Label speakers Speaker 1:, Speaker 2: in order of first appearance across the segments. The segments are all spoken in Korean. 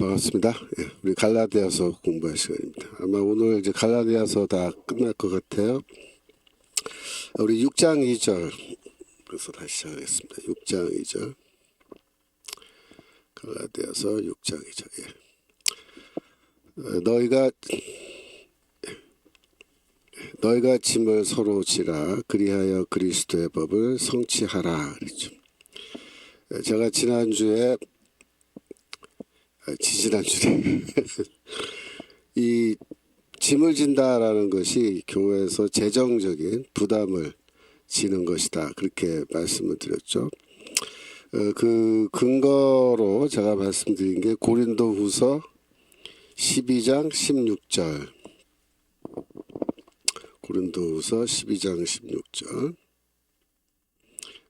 Speaker 1: 반갑습니다. 우리 갈라디아서 공부할 시간입니다. 아마 오늘 이제 갈라디아서 다 끝날 것 같아요. 우리 6장 2절 그래서 다시 시작하겠습니다. 6장 2절 갈라디아서 6장 2절 너희가 짐을 서로 지라 그리하여 그리스도의 법을 성취하라 그랬죠. 제가 지난주에 이 짐을 진다라는 것이 교회에서 재정적인 부담을 지는 것이다 그렇게 말씀을 드렸죠. 그 근거로 제가 말씀드린 게 고린도후서 12장 16절 고린도후서 12장 16절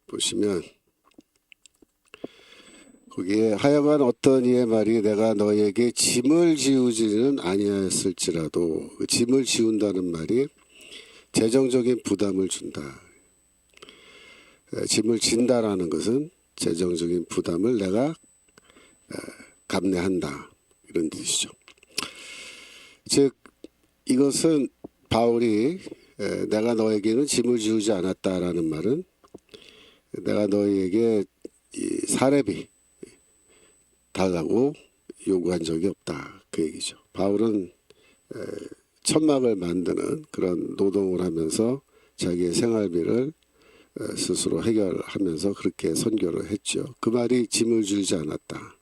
Speaker 1: 보시면 거기에 하여간 어떤 이의 말이 내가 너에게 짐을 지우지는 아니하였을지라도 짐을 지운다는 말이 재정적인 부담을 준다. 짐을 진다라는 것은 재정적인 부담을 내가 감내한다 이런 뜻이죠. 즉 이것은 바울이 내가 너에게는 짐을 지우지 않았다라는 말은 내가 너에게 이 사례비 달라고 요구한 적이 없다 그 얘기죠. 바울은 천막을 만드는 그런 노동을 하면서 자기의 생활비를 스스로 해결하면서 그렇게 선교를 했죠. 그 말이 짐을 지우지 않았다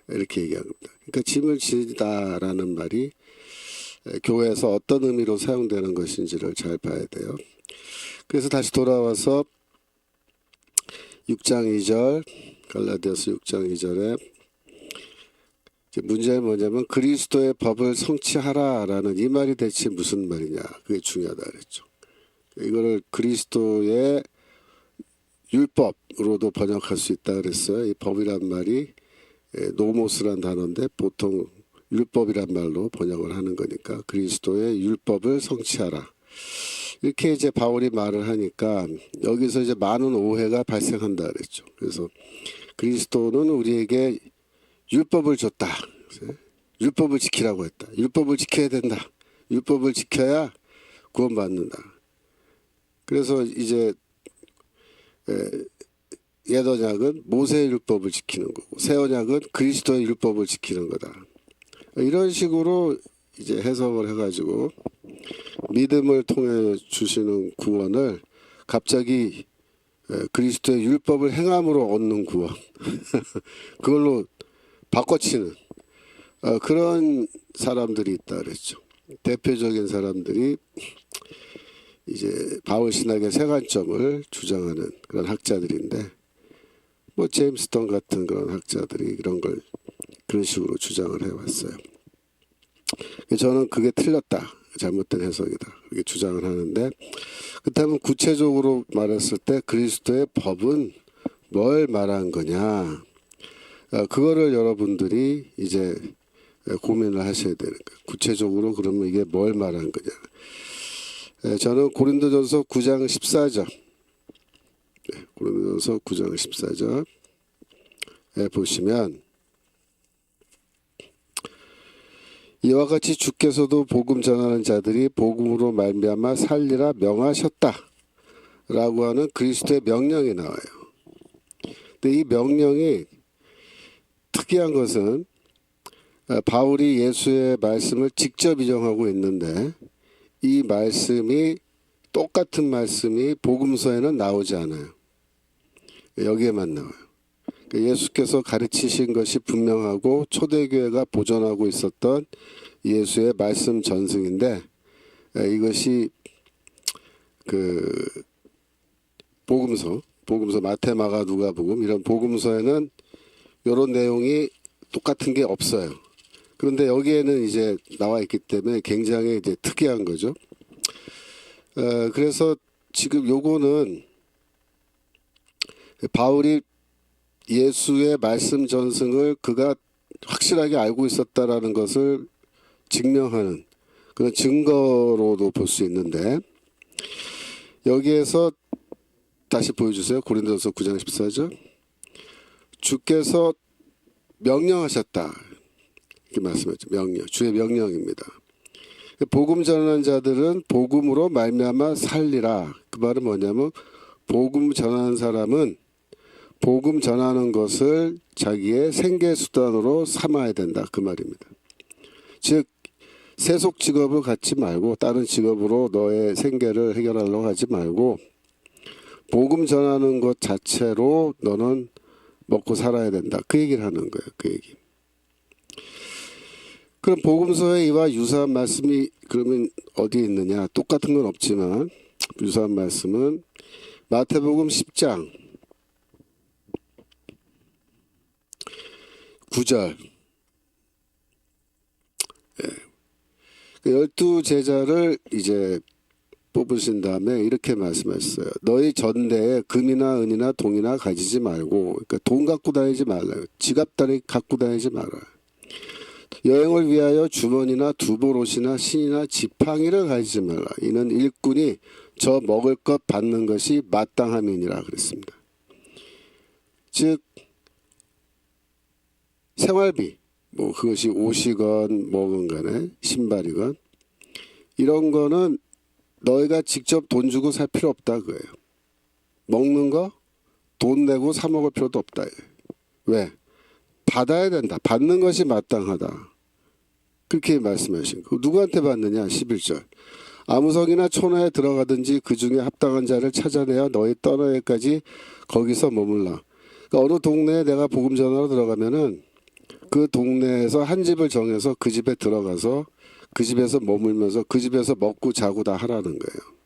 Speaker 1: 이렇게 얘기합니다. 그러니까 짐을 지다라는 말이 교회에서 어떤 의미로 사용되는 것인지를 잘 봐야 돼요. 그래서 다시 돌아와서 6장 2절 갈라디아서 6장 2절에 문제는 뭐냐면 그리스도의 법을 성취하라라는 이 말이 대체 무슨 말이냐 그게 중요하다 그랬죠. 이거를 그리스도의 율법으로도 번역할 수 있다 그랬어요. 이 법이란 말이 노모스란 단어인데 보통 율법이란 말로 번역을 하는 거니까 그리스도의 율법을 성취하라 이렇게 이제 바울이 말을 하니까 여기서 이제 많은 오해가 발생한다 그랬죠. 그래서 그리스도는 우리에게 율법을 줬다. 율법을 지키라고 했다. 율법을 지켜야 된다. 율법을 지켜야 구원받는다. 그래서 이제 옛 언약은 모세의 율법을 지키는 거고 새 언약은 그리스도의 율법을 지키는 거다. 이런 식으로 이제 해석을 해가지고 믿음을 통해 주시는 구원을 갑자기 그리스도의 율법을 행함으로 얻는 구원 그걸로 바꿔치는 그런 사람들이 있다 그랬죠. 대표적인 사람들이 이제 바울 신학의 세 관점을 주장하는 그런 학자들인데 뭐 제임스턴 같은 그런 학자들이 그런 식으로 주장을 해왔어요. 저는 그게 틀렸다. 잘못된 해석이다. 이렇게 주장을 하는데 그렇다면 구체적으로 말했을 때 그리스도의 법은 뭘 말한 거냐 그거를 여러분들이 이제 고민을 하셔야 되는 거예요. 구체적으로 그러면 이게 뭘 말한 거냐. 저는 고린도전서 9장 14절 고린도전서 9장 14절에 보시면 이와 같이 주께서도 복음 전하는 자들이 복음으로 말미암아 살리라 명하셨다 라고 하는 그리스도의 명령이 나와요. 근데 이 명령이 특이한 것은 바울이 예수의 말씀을 직접 인용하고 있는데 이 말씀이 똑같은 말씀이 복음서에는 나오지 않아요. 여기에만 나와요. 예수께서 가르치신 것이 분명하고 초대교회가 보존하고 있었던 예수의 말씀 전승인데 이것이 그 복음서 마태 마가 누가복음 이런 복음서에는 이런 내용이 똑같은 게 없어요. 그런데 여기에는 이제 나와 있기 때문에 굉장히 이제 특이한 거죠. 그래서 지금 요거는 바울이 예수의 말씀 전승을 그가 확실하게 알고 있었다라는 것을 증명하는 그런 증거로도 볼 수 있는데 여기에서 다시 보여주세요. 고린도전서 9장 14절 주께서 명령하셨다. 이렇게 말씀했죠. 명령, 주의 명령입니다. 복음 전하는 자들은 복음으로 말미암아 살리라. 그 말은 뭐냐면 복음 전하는 사람은 복음 전하는 것을 자기의 생계 수단으로 삼아야 된다. 그 말입니다. 즉 세속 직업을 갖지 말고 다른 직업으로 너의 생계를 해결하려고 하지 말고 복음 전하는 것 자체로 너는 먹고 살아야 된다. 그 얘기를 하는 거예요. 그 얘기. 그럼 복음서에 이와 유사한 말씀이 그러면 어디에 있느냐? 똑같은 건 없지만 유사한 말씀은 마태복음 10장 9절 12 제자를 이제 뽑으신 다음에 이렇게 말씀하셨어요. 너희 전대에 금이나 은이나 동이나 가지지 말고, 그러니까 돈 갖고 다니지 말라요. 지갑 다니 갖고 다니지 말아요. 여행을 위하여 주머니나 두보롯이나 신이나 지팡이를 가지지 말라. 이는 일꾼이 저 먹을 것 받는 것이 마땅함이니라 그랬습니다. 즉 생활비, 뭐 그것이 옷이건 뭐건 간에 신발이건 이런 거는 너희가 직접 돈 주고 살 필요 없다 그거예요. 먹는 거 돈 내고 사 먹을 필요도 없다. 왜? 받아야 된다. 받는 것이 마땅하다. 그렇게 말씀하신 거. 누구한테 받느냐? 11절. 아무 성이나 촌에 들어가든지 그 중에 합당한 자를 찾아내어 너희 떠나기까지 거기서 머물라. 그러니까 어느 동네에 내가 복음 전하러 들어가면은 그 동네에서 한 집을 정해서 그 집에 들어가서 그 집에서 머물면서 그 집에서 먹고 자고 다 하라는 거예요.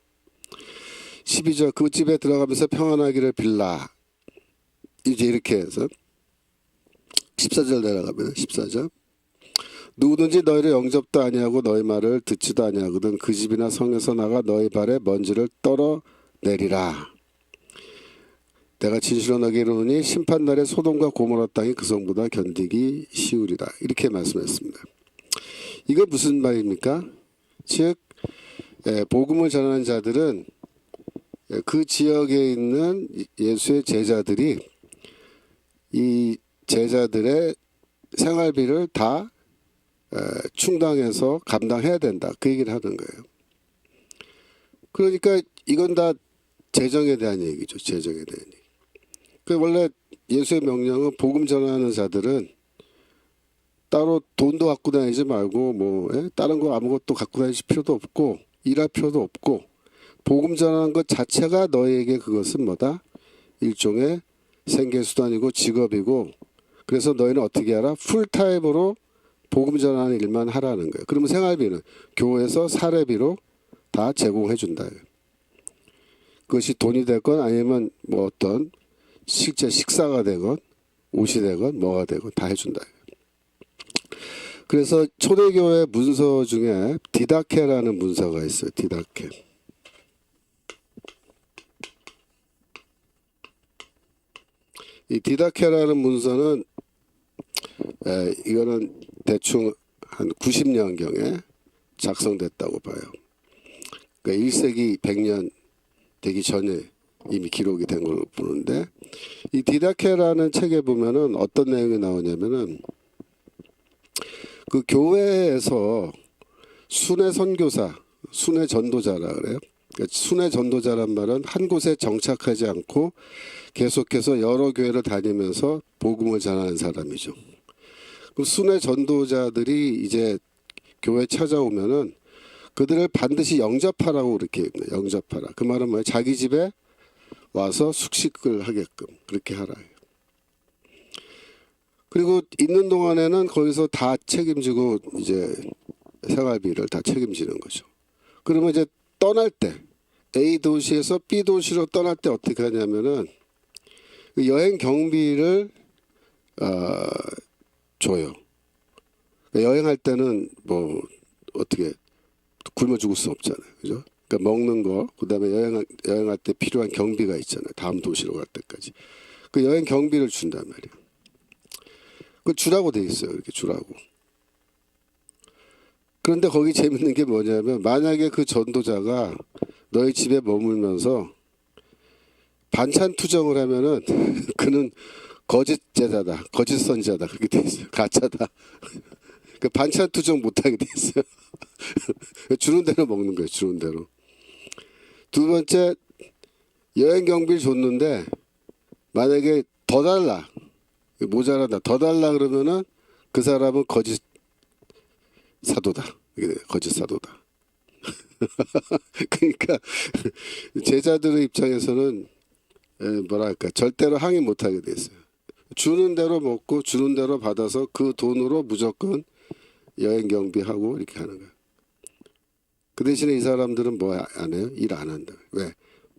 Speaker 1: 12절 그 집에 들어가면서 평안하기를 빌라. 이제 이렇게 해서 14절 내려가면 14절 누구든지 너희를 영접도 아니하고 너희 말을 듣지도 아니하거든 그 집이나 성에서 나가 너희 발에 먼지를 떨어내리라. 내가 진실로 너에게 이르노니 심판날에 소돔과 고모라 땅이 그 성보다 견디기 쉬우리라. 이렇게 말씀했습니다. 이거 무슨 말입니까? 즉 복음을 전하는 자들은 그 지역에 있는 예수의 제자들이 이 제자들의 생활비를 다 충당해서 감당해야 된다. 그 얘기를 하는 거예요. 그러니까 이건 다 재정에 대한 얘기죠. 재정에 대한 얘기. 그 원래 예수의 명령은 복음 전하는 자들은 따로 돈도 갖고 다니지 말고 뭐 다른 거 아무것도 갖고 다니실 필요도 없고 일할 필요도 없고 복음 전하는 것 자체가 너에게 그것은 뭐다? 일종의 생계수단이고 직업이고 그래서 너희는 어떻게 하라? 풀타임으로 복음 전하는 일만 하라는 거예요. 그러면 생활비는 교회에서 사례비로 다 제공해 준다. 그것이 돈이 되건 아니면 뭐 어떤 실제 식사가 되건 옷이 되건 뭐가 되건 다 해준다. 그래서 초대교회 문서 중에 디다케라는 문서가 있어요. 디다케. 이 디다케라는 문서는 이거는 대충 한 90년경에 작성됐다고 봐요. 그러니까 1세기 100년 되기 전에 이미 기록이 된 걸로 보는데 이 디다케라는 책에 보면은 어떤 내용이 나오냐면은 그 교회에서 순회 선교사, 순회 전도자라 그래요. 그러니까 순회 전도자란 말은 한 곳에 정착하지 않고 계속해서 여러 교회를 다니면서 복음을 전하는 사람이죠. 그 순회 전도자들이 이제 교회 찾아오면은 그들을 반드시 영접하라고 이렇게 영접하라. 그 말은 뭐예요? 자기 집에 와서 숙식을 하게끔 그렇게 하라. 그리고 있는 동안에는 거기서 다 책임지고 이제 생활비를 다 책임지는 거죠. 그러면 이제 떠날 때 A 도시에서 B 도시로 떠날 때 어떻게 하냐면은 그 여행 경비를 줘요. 여행할 때는 뭐 어떻게 굶어 죽을 수 없잖아요, 그죠? 그러니까 먹는 거, 그다음에 여행할 때 필요한 경비가 있잖아요. 다음 도시로 갈 때까지 그 여행 경비를 준단 말이에요. 그 주라고 돼 있어요. 이렇게 주라고. 그런데 거기 재밌는 게 뭐냐면 만약에 그 전도자가 너희 집에 머물면서 반찬 투정을 하면은 그는 거짓 제자다, 거짓 선지자다 그렇게 돼 있어요. 가짜다. 그 반찬 투정 못하게 돼 있어요. 주는 대로 먹는 거예요. 주는 대로. 두 번째, 여행 경비를 줬는데 만약에 더 달라, 모자라다, 더 달라 그러면은 그 사람은 거짓 사도다. 거짓 사도다. 그러니까 제자들의 입장에서는 뭐랄까 절대로 항의 못하게 돼 있어요. 주는 대로 먹고 주는 대로 받아서 그 돈으로 무조건 여행 경비하고 이렇게 하는 거예요. 그 대신에 이 사람들은 뭐 안 해요? 일 안 한다. 왜?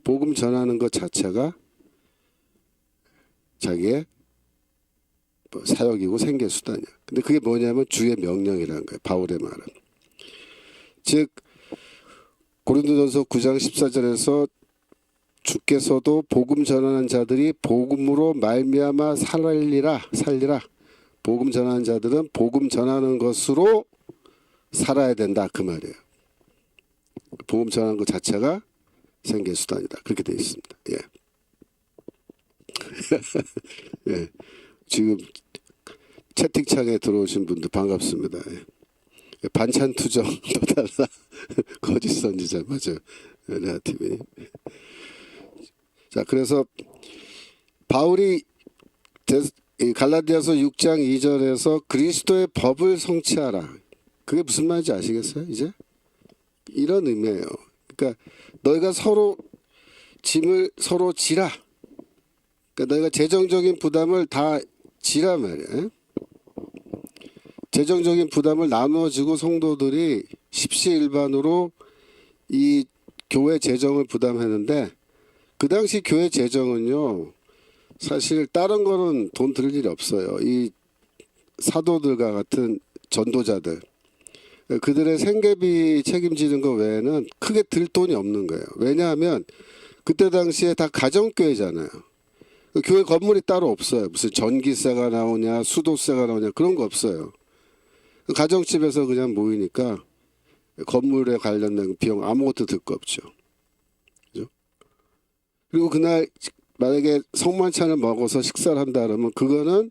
Speaker 1: 복음 전하는 것 자체가 자기의 뭐 사역이고 생계 수단이야. 근데 그게 뭐냐면 주의 명령이라는 거예요. 바울의 말은. 즉 고린도전서 9장 14절에서 주께서도 복음 전하는 자들이 복음으로 말미암아 살리라. 복음 전하는 자들은 복음 전하는 것으로 살아야 된다. 그 말이에요. 복음 전하는 것 자체가 생계 수단이다. 그렇게 되어 있습니다. 예. 예. 지금 채팅창에 들어오신 분들 반갑습니다. 예. 반찬 투정 또 달라. 거짓 선지자 맞아요. 레아TV. 자, 그래서 바울이 갈라디아서 6장 2절에서 그리스도의 법을 성취하라. 그게 무슨 말인지 아시겠어요? 이제 이런 의미예요. 그러니까 너희가 서로 짐을 서로 지라. 그러니까 너희가 재정적인 부담을 다 지라 말이에요. 재정적인 부담을 나눠주고 성도들이 십시일반으로 이 교회 재정을 부담했는데 그 당시 교회 재정은요 사실 다른 거는 돈 들 일이 없어요. 이 사도들과 같은 전도자들 그들의 생계비 책임지는 것 외에는 크게 들 돈이 없는 거예요. 왜냐하면 그때 당시에 다 가정교회잖아요. 교회 건물이 따로 없어요. 무슨 전기세가 나오냐 수도세가 나오냐 그런 거 없어요. 가정집에서 그냥 모이니까 건물에 관련된 비용 아무것도 들 거 없죠. 그죠? 그리고 그날 만약에 성만찬을 먹어서 식사를 한다 그러면 그거는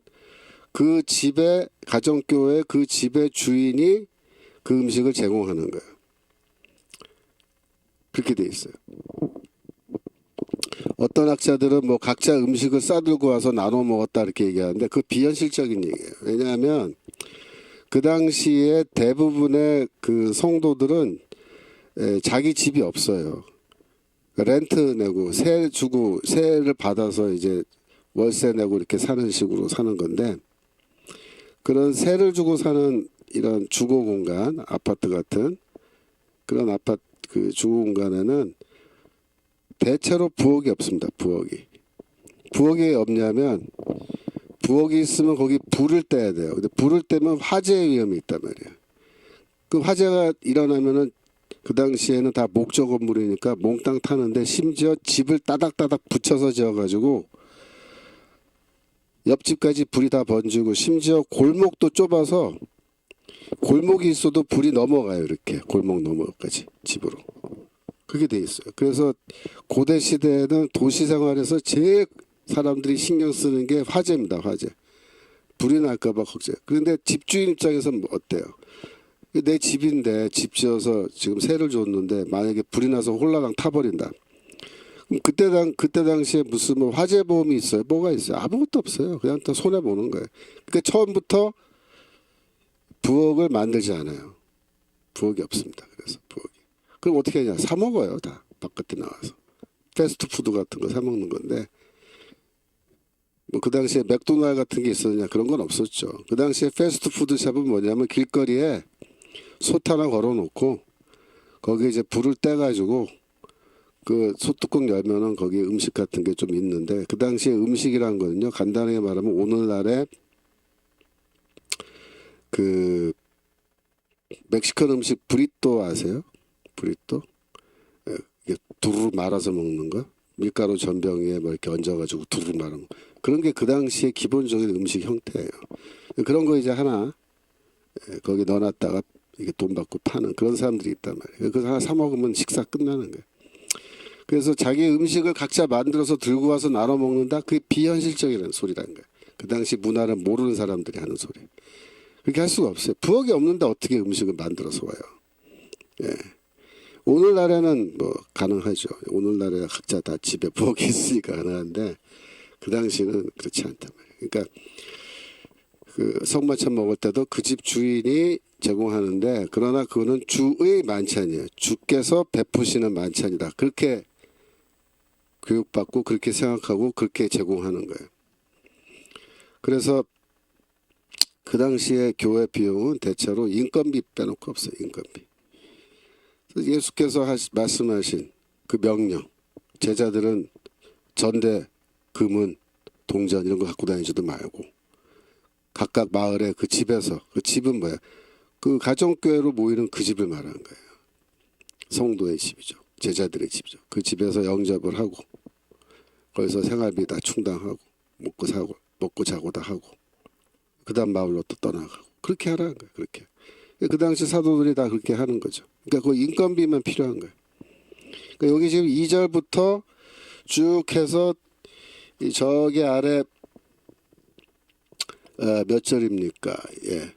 Speaker 1: 그 집의 가정교회 그 집의 주인이 그 음식을 제공하는 거예요. 그렇게 돼 있어요. 어떤 학자들은 뭐 각자 음식을 싸들고 와서 나눠 먹었다 이렇게 얘기하는데 그 비현실적인 얘기예요. 왜냐하면 그 당시에 대부분의 그 성도들은 자기 집이 없어요. 렌트 내고 세 주고 세를 받아서 이제 월세 내고 이렇게 사는 식으로 사는 건데 그런 세를 주고 사는 이런 주거 공간 아파트 같은 그런 아파트 그 주거 공간에는 대체로 부엌이 없습니다. 부엌이 없냐면 부엌이 있으면 거기 불을 떼야 돼요. 근데 불을 떼면 화재 위험이 있단 말이에요. 그 화재가 일어나면은 그 당시에는 다 목조 건물이니까 몽땅 타는데 심지어 집을 따닥따닥 붙여서 지어가지고 옆집까지 불이 다 번지고 심지어 골목도 좁아서 골목이 있어도 불이 넘어가요. 이렇게 골목 넘어까지 집으로. 그게 돼 있어요. 그래서 고대 시대에는 도시 생활에서 제일 사람들이 신경 쓰는 게 화재입니다. 화재. 불이 날까 봐 걱정. 그런데 집주인 입장에서는 어때요? 내 집인데 집 지어서 지금 세를 줬는데 만약에 불이 나서 홀라당 타버린다. 그럼 그때 당시에 무슨 뭐 화재 보험이 있어요? 뭐가 있어요? 아무것도 없어요. 그냥 또 손해 보는 거예요. 그러니까 처음부터 부엌을 만들지 않아요. 부엌이 없습니다. 그래서 부엌이. 그럼 어떻게 하냐? 사 먹어요. 다 바깥에 나와서 패스트푸드 같은 거 사 먹는 건데. 뭐 그 당시에 맥도날드 같은 게 있었냐? 그런 건 없었죠. 그 당시에 패스트푸드 샵은 뭐냐면 길거리에 솥 하나 걸어놓고 거기에 이제 불을 떼가지고 그 솥뚜껑 열면은 거기 음식 같은 게 좀 있는데 그 당시에 음식이란 거는요 간단하게 말하면 오늘날의 그 멕시칸 음식 브리또 아세요? 브리또? 예, 이게 두루 말아서 먹는 거 밀가루 전병 위에 뭐 이렇게 얹어가지고 두루 말은 그런 게 그 당시에 기본적인 음식 형태예요. 그런 거 이제 하나 거기 넣어놨다가 이게 돈 받고 파는 그런 사람들이 있단 말이에요. 그거 하나 사 먹으면 식사 끝나는 거예요. 그래서 자기 음식을 각자 만들어서 들고 와서 나눠 먹는다. 그게 비현실적이라는 소리라는 거예요. 그 당시 문화를 모르는 사람들이 하는 소리. 그렇게 할 수가 없어요. 부엌이 없는데 어떻게 음식을 만들어서 와요. 예. 오늘날에는 뭐 가능하죠. 오늘날에 각자 다 집에 부엌이 있으니까 가능한데 그 당시는 그렇지 않단 말이에요. 그러니까 그 성만찬 먹을 때도 그 집 주인이 제공하는데 그러나 그거는 주의 만찬이에요. 주께서 베푸시는 만찬이다. 그렇게 교육받고 그렇게 생각하고 그렇게 제공하는 거예요. 그래서 그 당시에 교회 비용은 대체로 인건비 빼놓고 없어요. 인건비. 예수께서 말씀하신 그 명령, 제자들은 전대, 금은, 동전 이런 거 갖고 다니지도 말고 각각 마을에 그 집에서, 그 집은 뭐야? 그 가정교회로 모이는 그 집을 말하는 거예요. 성도의 집이죠. 제자들의 집이죠. 그 집에서 영접을 하고 거기서 생활비 다 충당하고 먹고 자고 다 하고 그 다음 마을로 또 떠나가고 그렇게 하라는 거예요. 그렇게. 그 당시 사도들이 다 그렇게 하는 거죠. 그러니까 그 인건비만 필요한 거예요. 그러니까 여기 지금 2절부터 쭉 해서 저기 아래 몇 절입니까? 예.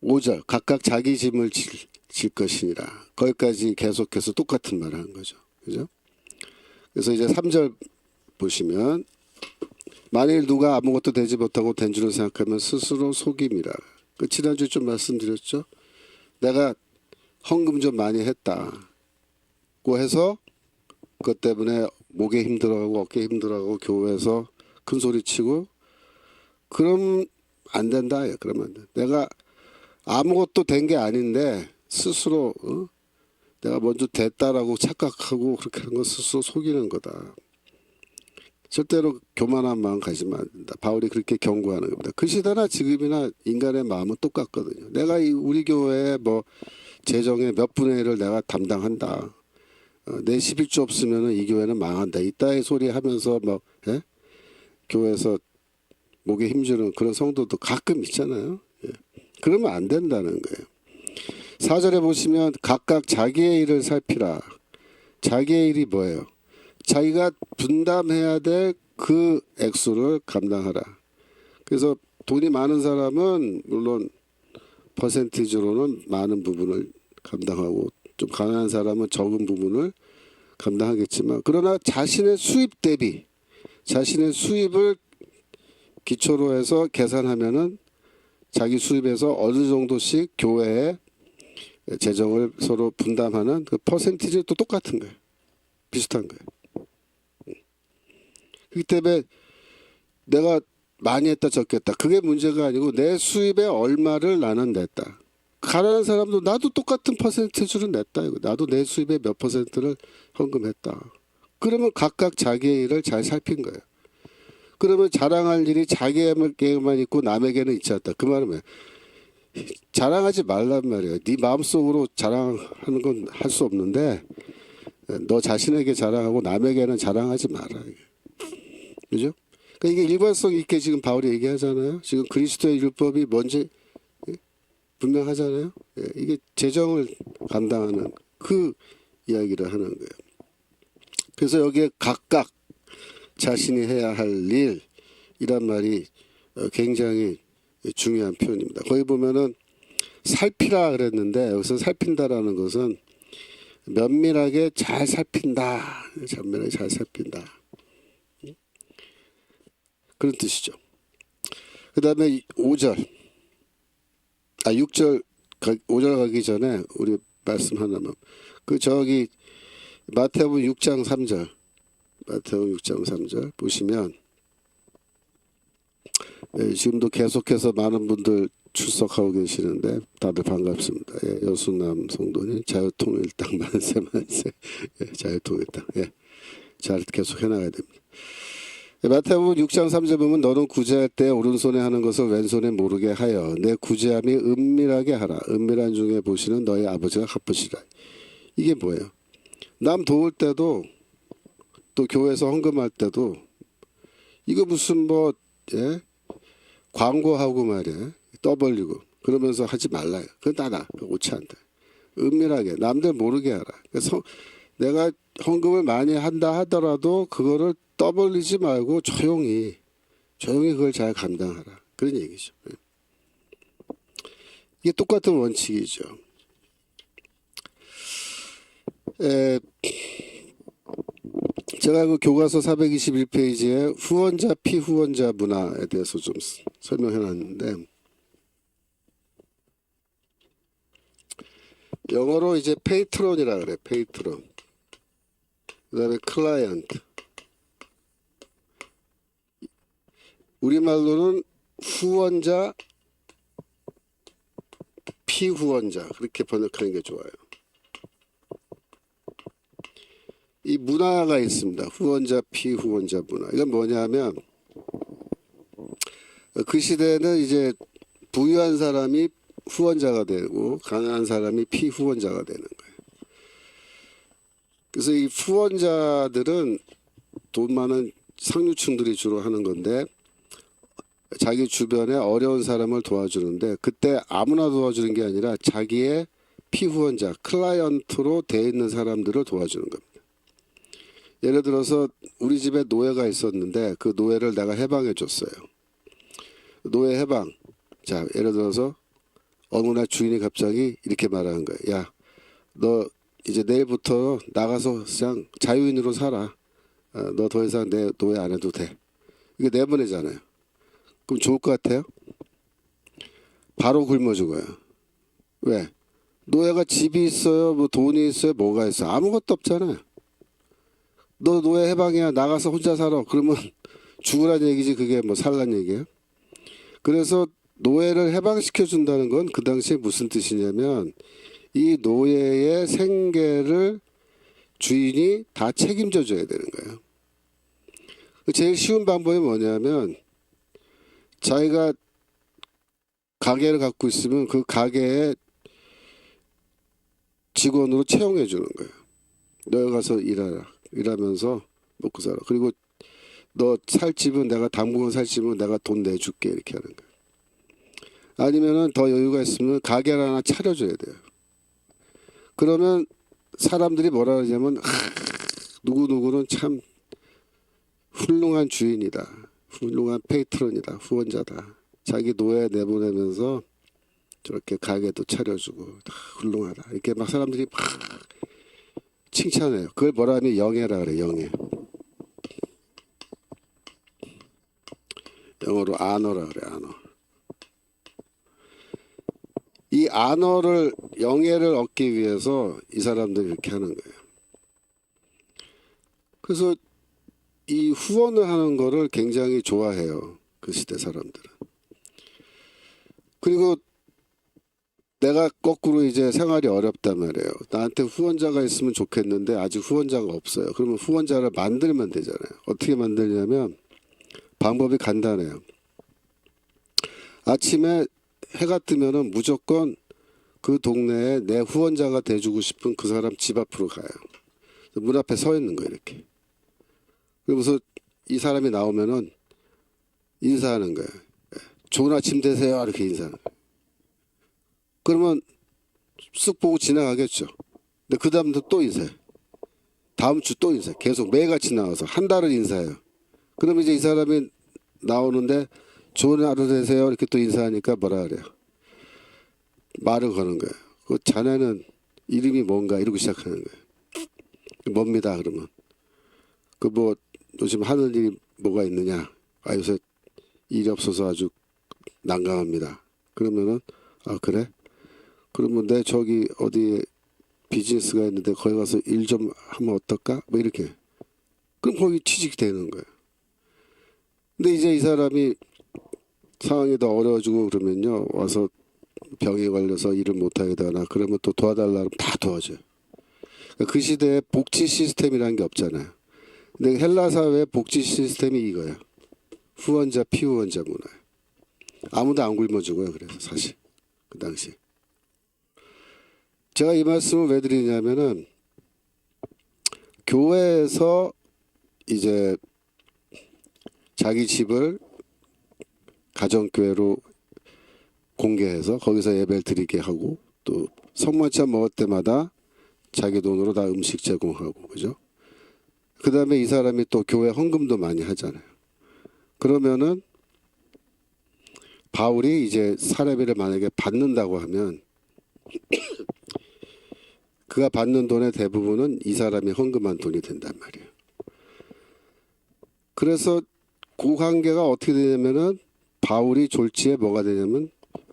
Speaker 1: 5절 각각 자기 짐을 질 것이니라. 거기까지 계속해서 똑같은 말을 한 거죠. 그죠? 그래서 이제 3절 보시면 만일 누가 아무것도 되지 못하고 된 줄을 생각하면 스스로 속임이라. 그 지난주에 좀 말씀드렸죠. 내가 헌금 좀 많이 했다고 해서 그것 때문에 목에 힘들어하고 어깨에 힘들어하고 교회에서 큰 소리 치고 그럼 안 된다. 그러면 안 돼. 내가 아무것도 된 게 아닌데 스스로 내가 먼저 됐다라고 착각하고 그렇게 하는 건 스스로 속이는 거다. 절대로 교만한 마음 가지면 안 된다. 바울이 그렇게 경고하는 겁니다. 그 시대나 지금이나 인간의 마음은 똑같거든요. 내가 우리 교회에 뭐 재정의 몇 분의 1을 내가 담당한다. 내 11조 없으면 이 교회는 망한다. 이따의 소리 하면서 뭐 예? 교회에서 목에 힘주는 그런 성도도 가끔 있잖아요. 예. 그러면 안 된다는 거예요. 4절에 보시면 각각 자기의 일을 살피라. 자기의 일이 뭐예요? 자기가 분담해야 될 그 액수를 감당하라. 그래서 돈이 많은 사람은 물론 퍼센티지로는 많은 부분을 감당하고 좀 가난한 사람은 적은 부분을 감당하겠지만 그러나 자신의 수입 대비 자신의 수입을 기초로 해서 계산하면은 자기 수입에서 어느 정도씩 교회에 재정을 서로 분담하는 그 퍼센티지도 똑같은 거예요. 비슷한 거예요. 그렇기 때문에 내가 많이 했다 적겠다 그게 문제가 아니고 내 수입에 얼마를 나는 냈다. 가난한 사람도 나도 똑같은 퍼센티지를 냈다. 나도 내 수입의 몇 퍼센트를 헌금했다. 그러면 각각 자기의 일을 잘 살핀 거예요. 그러면 자랑할 일이 자기에게만 있고 남에게는 있지 않다. 그 말은 뭐야? 자랑하지 말란 말이에요. 네 마음속으로 자랑하는 건 할 수 없는데 너 자신에게 자랑하고 남에게는 자랑하지 마라. 그죠? 그러니까 이게 일관성 있게 지금 바울이 얘기하잖아요. 지금 그리스도의 율법이 뭔지 분명하잖아요. 이게 재정을 감당하는 그 이야기를 하는 거예요. 그래서 여기에 각각 자신이 해야 할 일이란 말이 굉장히 중요한 표현입니다. 거기 보면은 살피라 그랬는데 여기서 살핀다라는 것은 면밀하게 잘 살핀다. 면밀하게 잘 살핀다. 그런 뜻이죠. 그 다음에 5절 5절 가기 전에 우리 말씀 하나만 그 저기 마태복음 6장 3절 마태복음 6장 3절 보시면 지금도 계속해서 많은 분들 출석하고 계시는데 다들 반갑습니다. 여순남 성도님 자유통일당 만세 자유통일당 잘 계속 해나가야 됩니다. 마태복음 6장 3절 보면 너는 구제할 때 오른손에 하는 것을 왼손에 모르게 하여 내 구제함이 은밀하게 하라. 은밀한 중에 보시는 너희 아버지가 갚으시라. 이게 뭐예요? 남 도울 때도 또 교회에서 헌금할 때도 이거 무슨 뭐 광고하고 말이야 떠벌리고 그러면서 하지 말라. 그건 다 옳지 않다. 은밀하게 남들 모르게 하라. 그래서 내가 헌금을 많이 한다 하더라도 그거를 떠벌리지 말고 조용히 그걸 잘 감당하라. 그런 얘기죠. 이게 똑같은 원칙이죠. 제가 그 교과서 421페이지에 후원자 피후원자 문화에 대해서 좀 설명해 놨는데, 영어로 이제 페이트론이라 그래. 페이트론. 그다음에 클라이언트. 우리말로는 후원자 피후원자, 그렇게 번역하는 게 좋아요. 이 문화가 있습니다. 후원자 피후원자 문화. 이건 뭐냐면 그 시대는 이제 부유한 사람이 후원자가 되고 가난한 사람이 피후원자가 되는 거예요. 그래서 이 후원자들은 돈 많은 상류층들이 주로 하는 건데, 자기 주변에 어려운 사람을 도와주는데, 그때 아무나 도와주는 게 아니라 자기의 피후원자, 클라이언트로 돼 있는 사람들을 도와주는 겁니다. 예를 들어서 우리 집에 노예가 있었는데 그 노예를 내가 해방해 줬어요. 노예 해방. 자, 예를 들어서 어느 날 주인이 갑자기 이렇게 말하는 거예요. 야, 너 이제 내일부터 나가서 그냥 자유인으로 살아. 너 더 이상 내 노예 안 해도 돼. 이게 내보내잖아요. 그럼 좋을 것 같아요? 바로 굶어 죽어요. 왜? 노예가 집이 있어요, 뭐 돈이 있어요, 뭐가 있어요? 아무것도 없잖아요. 너 노예 해방이야, 나가서 혼자 살아. 그러면 죽으란 얘기지, 그게 뭐 살란 얘기예요? 그래서 노예를 해방시켜 준다는 건 그 당시에 무슨 뜻이냐면, 이 노예의 생계를 주인이 다 책임져 줘야 되는 거예요. 제일 쉬운 방법이 뭐냐면, 자기가 가게를 갖고 있으면 그 가게에 직원으로 채용해 주는 거예요. 너희 가서 일하라. 일하면서 먹고 살아. 그리고 너 살 집은 내가 당분간 살 집은 내가 돈 내줄게. 이렇게 하는 거예요. 아니면은 더 여유가 있으면 가게를 하나 차려줘야 돼요. 그러면 사람들이 뭐라 그러냐면, 누구누구는 참 훌륭한 주인이다. 훌륭한 페이트론이다. 후원자다. 자기 노예 내보내면서 저렇게 가게도 차려주고 훌륭하다. 이렇게 막 사람들이 막 칭찬해요. 그걸 뭐라 하면 영예라 그래. 영예. 영어로 아너라 그래. 아너. 이 아너를, 영예를 얻기 위해서 이 사람들이 이렇게 하는 거예요. 그래서 이 후원을 하는 거를 굉장히 좋아해요. 그 시대 사람들은. 그리고 내가 거꾸로 이제 생활이 어렵단 말이에요. 나한테 후원자가 있으면 좋겠는데 아직 후원자가 없어요. 그러면 후원자를 만들면 되잖아요. 어떻게 만들냐면 방법이 간단해요. 아침에 해가 뜨면은 무조건 그 동네에 내 후원자가 돼주고 싶은 그 사람 집 앞으로 가요. 문 앞에 서 있는 거예요, 이렇게. 그러면서 이 사람이 나오면은 인사하는 거예요. 좋은 아침 되세요. 이렇게 인사하는 거예요. 그러면 쓱 보고 지나가겠죠. 근데 그 다음부터 또 인사해. 다음 주 또 인사해. 계속 매일같이 나와서 한 달을 인사해요. 그러면 이제 이 사람이 나오는데 좋은 하루 되세요. 이렇게 또 인사하니까 뭐라 그래요. 말을 거는 거예요. 그 자네는 이름이 뭔가 이러고 시작하는 거예요. 뭡니다. 그러면 그 뭐 요즘 하는 일이 뭐가 있느냐. 아, 요새 일이 없어서 아주 난감합니다. 그러면은 아, 그래? 그러면 내 저기 어디 비즈니스가 있는데 거기 가서 일 좀 하면 어떨까? 뭐 이렇게. 그럼 거기 취직이 되는 거예요. 근데 이제 이 사람이 상황이 더 어려워지고 그러면요, 와서 병에 걸려서 일을 못하게 되거나 그러면 또 도와달라고 다 도와줘요. 그 시대에 복지 시스템이라는 게 없잖아요. 근데 헬라 사회의 복지 시스템이 이거예요. 후원자 피후원자 문화예요. 아무도 안 굶어 죽어요. 그래서 사실 그 당시. 제가 이 말씀을 왜 드리냐면은, 교회에서 이제 자기 집을 가정교회로 공개해서 거기서 예배를 드리게 하고, 또 성만찬 먹을 때마다 자기 돈으로 다 음식 제공하고, 그죠? 그 다음에 이 사람이 또 교회 헌금도 많이 하잖아요. 그러면은 바울이 이제 사례비를 만약에 받는다고 하면 그가 받는 돈의 대부분은 이 사람이 헌금한 돈이 된단 말이에요. 그래서 그 관계가 어떻게 되냐면은 바울이 졸지에 뭐가 되냐면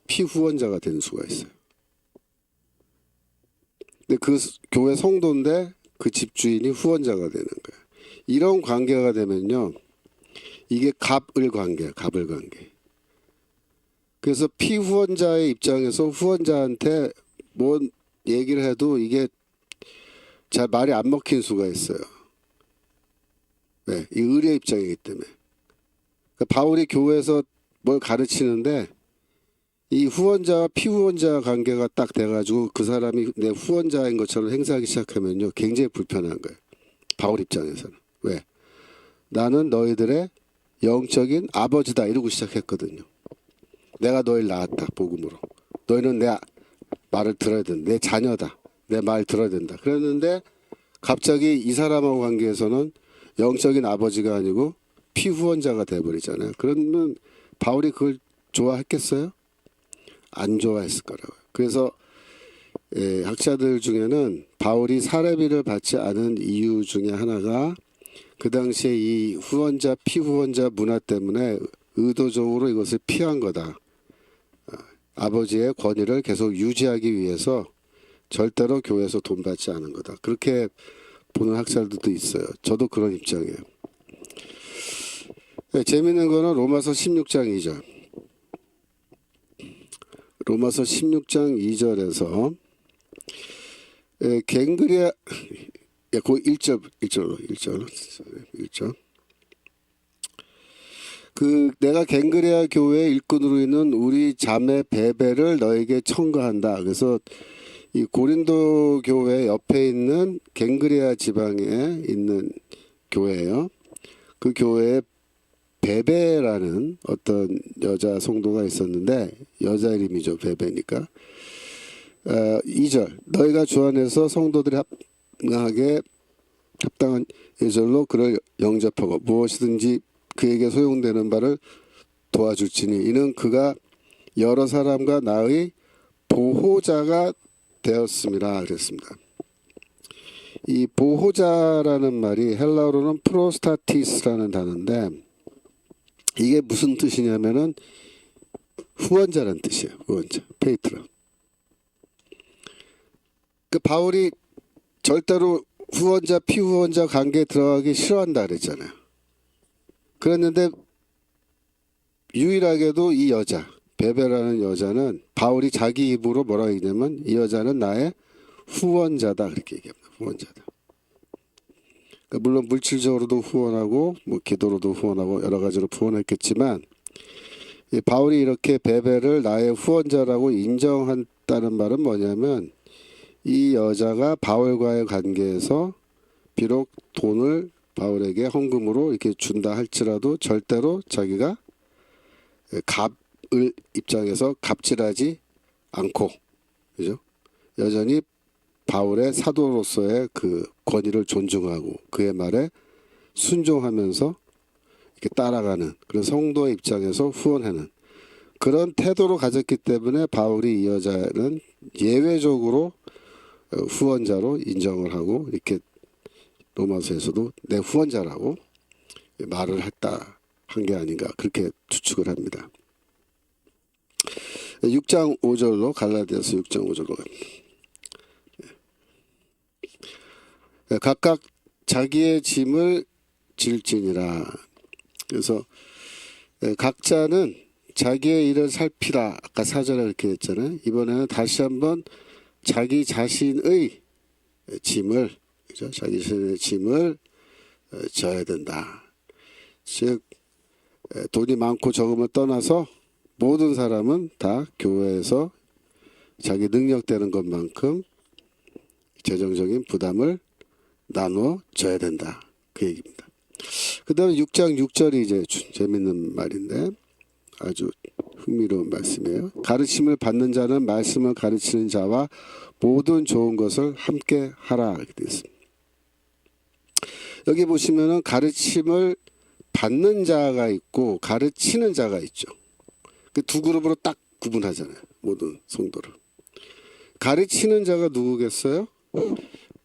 Speaker 1: 피후원자가 되는 수가 있어요. 근데 그 교회 성도인데 그 집주인이 후원자가 되는 거예요. 이런 관계가 되면요, 이게 갑을 관계야, 갑을 관계. 그래서 피후원자의 입장에서 후원자한테 뭔 얘기를 해도 이게 잘 말이 안 먹힌 수가 있어요. 왜? 이 의리의 입장이기 때문에. 그러니까 바울이 교회에서 뭘 가르치는데 이 후원자와 피후원자 관계가 딱 돼가지고 그 사람이 내 후원자인 것처럼 행사하기 시작하면요, 굉장히 불편한 거예요. 바울 입장에서는. 왜? 나는 너희들의 영적인 아버지다 이러고 시작했거든요. 내가 너희를 낳았다, 복음으로. 너희는 내 말을 들어야 된다. 내 자녀다. 내 말 들어야 된다. 그랬는데 갑자기 이 사람하고 관계에서는 영적인 아버지가 아니고 피후원자가 돼버리잖아요. 그러면 바울이 그걸 좋아했겠어요? 안 좋아했을 거라고요. 그래서 학자들 중에는 바울이 사례비를 받지 않은 이유 중에 하나가 그 당시에 이 후원자 피후원자 문화 때문에 의도적으로 이것을 피한 거다. 아버지의 권위를 계속 유지하기 위해서 절대로 교회에서 돈 받지 않은 거다. 그렇게 보는 학자들도 있어요. 저도 그런 입장이에요. 재미있는 거는 로마서 16장 2절. 로마서 16장 2절에서 갱그리아 그 1절 그 내가 갱그레아 교회 일꾼으로 있는 우리 자매 베베를 너에게 청구한다. 그래서 이 고린도 교회 옆에 있는 갱그레아 지방에 있는 교회예요. 그 교회에 베베라는 어떤 여자 성도가 있었는데 여자 이름이죠. 베베니까. 2절 너희가 주 안에서 성도들이 합당한 예절로 그를 영접하고 무엇이든지 그에게 소용되는 바를 도와줄지니 이는 그가 여러 사람과 나의 보호자가 되었습니다. 그랬습니다. 이 보호자라는 말이 헬라어로는 프로스타티스라는 단어인데 이게 무슨 뜻이냐면은 후원자라는 뜻이에요. 후원자, 페이트론. 그 바울이 절대로 후원자, 피후원자 관계에 들어가기 싫어한다 그랬잖아요. 그랬는데 유일하게도 이 여자, 베베라는 여자는 바울이 자기 입으로 뭐라고 얘기냐면 이 여자는 나의 후원자다 그렇게 얘기합니다. 후원자다. 그러니까 물론 물질적으로도 후원하고 뭐 기도로도 후원하고 여러 가지로 후원했겠지만 이 바울이 이렇게 베베를 나의 후원자라고 인정한다는 말은 뭐냐면 이 여자가 바울과의 관계에서 비록 돈을 바울에게 헌금으로 이렇게 준다 할지라도 절대로 자기가 갑을 입장에서 갑질하지 않고, 그죠? 여전히 바울의 사도로서의 그 권위를 존중하고 그의 말에 순종하면서 이렇게 따라가는 그런 성도의 입장에서 후원하는 그런 태도로 가졌기 때문에 바울이 이 여자는 예외적으로 후원자로 인정을 하고 이렇게 로마서에서도 내 후원자라고 말을 했다 한 게 아닌가 그렇게 추측을 합니다. 6장 5절로 갈라디아서 6장 5절로 갑니다. 각각 자기의 짐을 질지니라. 그래서 각자는 자기의 일을 살피라. 아까 4절에 이렇게 했잖아요. 이번에는 다시 한번 자기 자신의 짐을, 그죠? 자기 자신의 짐을 져야 된다. 즉 돈이 많고 적음을 떠나서 모든 사람은 다 교회에서 자기 능력되는 것만큼 재정적인 부담을 나눠줘야 된다. 그 얘기입니다. 그 다음에 6장 6절이 이제 재밌는 말인데 아주 흥미로운 말씀이에요. 가르침을 받는 자는 말씀을 가르치는 자와 모든 좋은 것을 함께 하라. 이렇게 되어 있습니다. 여기 보시면은 가르침을 받는 자가 있고 가르치는 자가 있죠. 그 두 그룹으로 딱 구분하잖아요. 모든 성도를. 가르치는 자가 누구겠어요?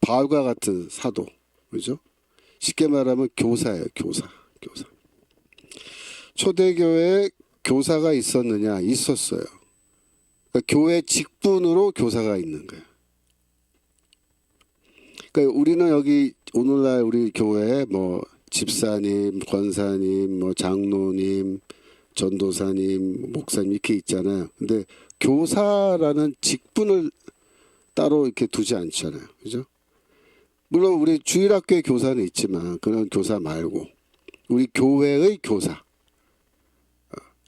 Speaker 1: 바울과 같은 사도. 그죠? 쉽게 말하면 교사예요. 교사. 초대교회에 교사가 있었느냐? 있었어요. 그러니까 교회 직분으로 교사가 있는 거예요. 그러니까 우리는 여기 오늘날 우리 교회에 뭐 집사님, 권사님, 뭐 장로님, 전도사님, 목사님 이렇게 있잖아요. 근데 교사라는 직분을 따로 이렇게 두지 않잖아요. 그죠? 물론 우리 주일학교의 교사는 있지만 그런 교사 말고 우리 교회의 교사.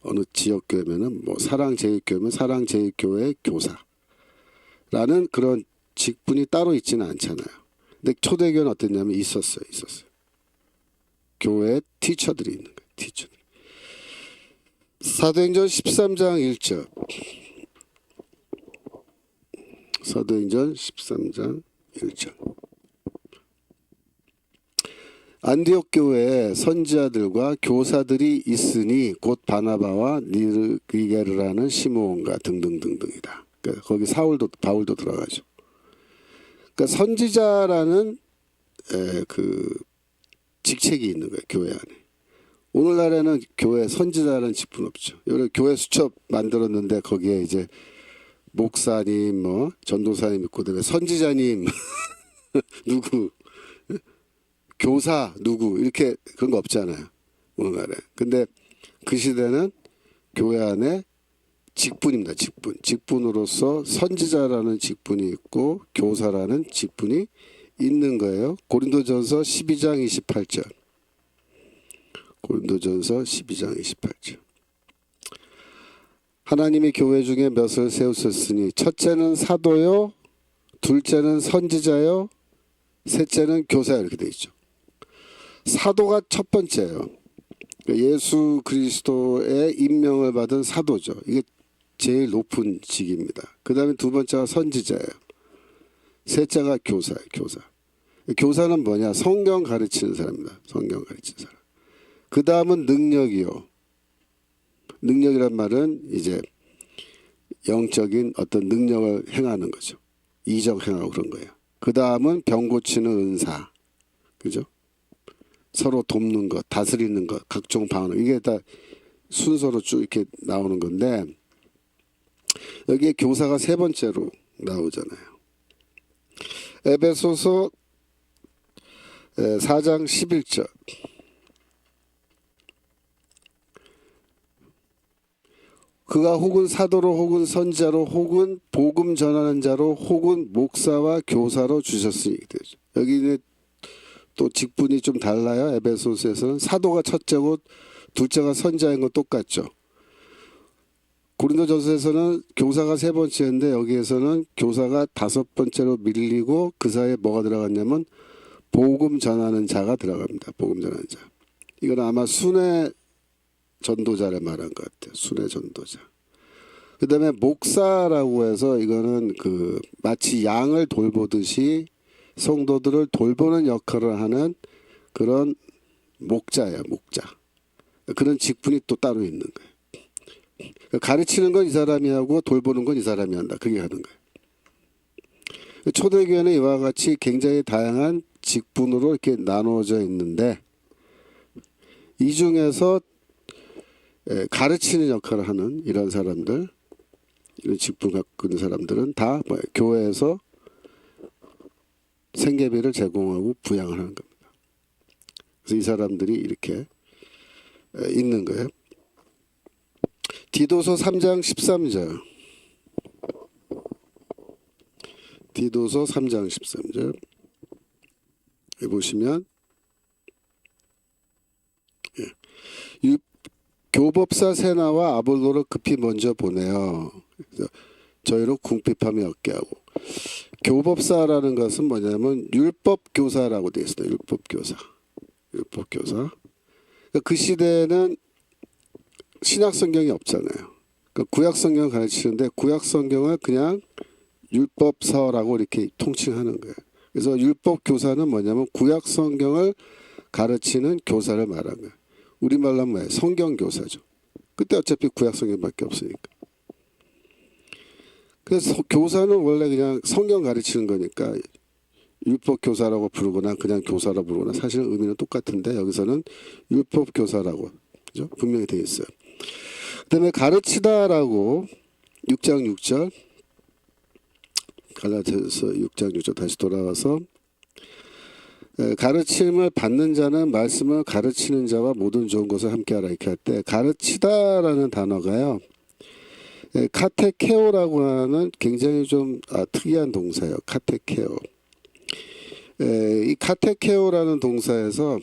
Speaker 1: 어느 지역 교회면은 뭐 사랑제일교회면 사랑제일교회의 교사라는 그런 직분이 따로 있지는 않잖아요. 근데 초대교회는 어땠냐면 있었어요. 교회 티처들이 있는 거예요. 티처들. 사도행전 13장 1절. 사도행전 13장 1절. 안디옥 교회에 선지자들과 교사들이 있으니 곧 바나바와 니게르라는 시므온과 등등등등이다. 그러니까 거기 바울도 들어가죠. 그러니까 선지자라는 그 직책이 있는 거예요. 교회 안에. 오늘날에는 교회 선지자라는 직분 없죠. 여기 교회 수첩 만들었는데 거기에 이제 목사님, 뭐 전도사님 있고 그다음에 선지자님 누구, 교사 누구 이렇게 그런 거 없잖아요. 오늘날에. 근데 그 시대는 교회 안에 직분입니다. 직분으로서 선지자라는 직분이 있고 교사라는 직분이 있는 거예요. 고린도전서 12장 28절. 고린도전서 12장 28절. 하나님이 교회 중에 몇을 세우셨으니 첫째는 사도요, 둘째는 선지자요, 셋째는 교사요 이렇게 돼 있죠. 사도가 첫 번째예요. 예수 그리스도의 임명을 받은 사도죠. 이게 제일 높은 직입니다. 그 다음에 두 번째가 선지자예요. 셋째가 교사예요. 교사는 뭐냐? 성경 가르치는 사람입니다. 성경 가르치는 사람. 그 다음은 능력이요. 능력이란 말은 이제 영적인 어떤 능력을 행하는 거죠. 이적 행하고 그런 거예요. 그 다음은 병 고치는 은사. 그죠? 서로 돕는 것, 다스리는 것, 각종 방언. 이게 다 순서로 쭉 이렇게 나오는 건데 여기에 교사가 세 번째로 나오잖아요. 에베소서 4장 11절. 그가 혹은 사도로 혹은 선지자로 혹은 복음 전하는 자로 혹은 목사와 교사로 주셨으니 되죠. 여기는 또 직분이 좀 달라요. 에베소서에서는 사도가 첫째고 둘째가 선지자인 건 똑같죠. 고린도전서에서는 교사가 세 번째인데 여기에서는 교사가 다섯 번째로 밀리고 그 사이에 뭐가 들어갔냐면 복음 전하는 자가 들어갑니다. 복음 전하는 자. 이건 아마 순회 전도자를 말한 것 같아요. 순회 전도자. 그 다음에 목사라고 해서 이거는 그 마치 양을 돌보듯이 성도들을 돌보는 역할을 하는 그런 목자예요. 목자. 그런 직분이 또 따로 있는 거예요. 가르치는 건 이 사람이 하고 돌보는 건 이 사람이 한다. 그게 하는 거예요. 초대교회는 이와 같이 굉장히 다양한 직분으로 이렇게 나누어져 있는데 이 중에서 가르치는 역할을 하는 이런 사람들, 이런 직분 갖고 있는 사람들은 다 교회에서 생계비를 제공하고 부양을 하는 겁니다. 그래서 이 사람들이 이렇게 있는 거예요. 디도서 3장 13절. 디도서 3장 13절. 여기 보시면 교법사 세나와 아볼로를 급히 먼저 보내어 저희로 궁핍함이 없게 하고. 교법사라는 것은 뭐냐면 율법교사라고 되어 있습니다. 율법교사. 그 시대에는 신약성경이 없잖아요. 그러니까 구약성경을 가르치는데 구약성경을 그냥 율법서라고 이렇게 통칭하는 거예요. 그래서 율법교사는 뭐냐면 구약성경을 가르치는 교사를 말하는 거예요. 우리말로 하면 뭐예요? 성경교사죠. 그때 어차피 구약 성경밖에 없으니까. 그래서 교사는 원래 그냥 성경 가르치는 거니까 율법 교사라고 부르거나 그냥 교사라고 부르거나 사실은 의미는 똑같은데 여기서는 율법 교사라고 그죠? 분명히 되어 있어요. 그다음에 가르치다라고 6장 6절 갈라디아서 6장 6절 다시 돌아와서 가르침을 받는 자는 말씀을 가르치는 자와 모든 좋은 것을 함께하라 이렇게 할 때 가르치다라는 단어가요. 카테케오라고 하는 굉장히 좀 특이한 동사예요. 카테케오. 이 카테케오라는 동사에서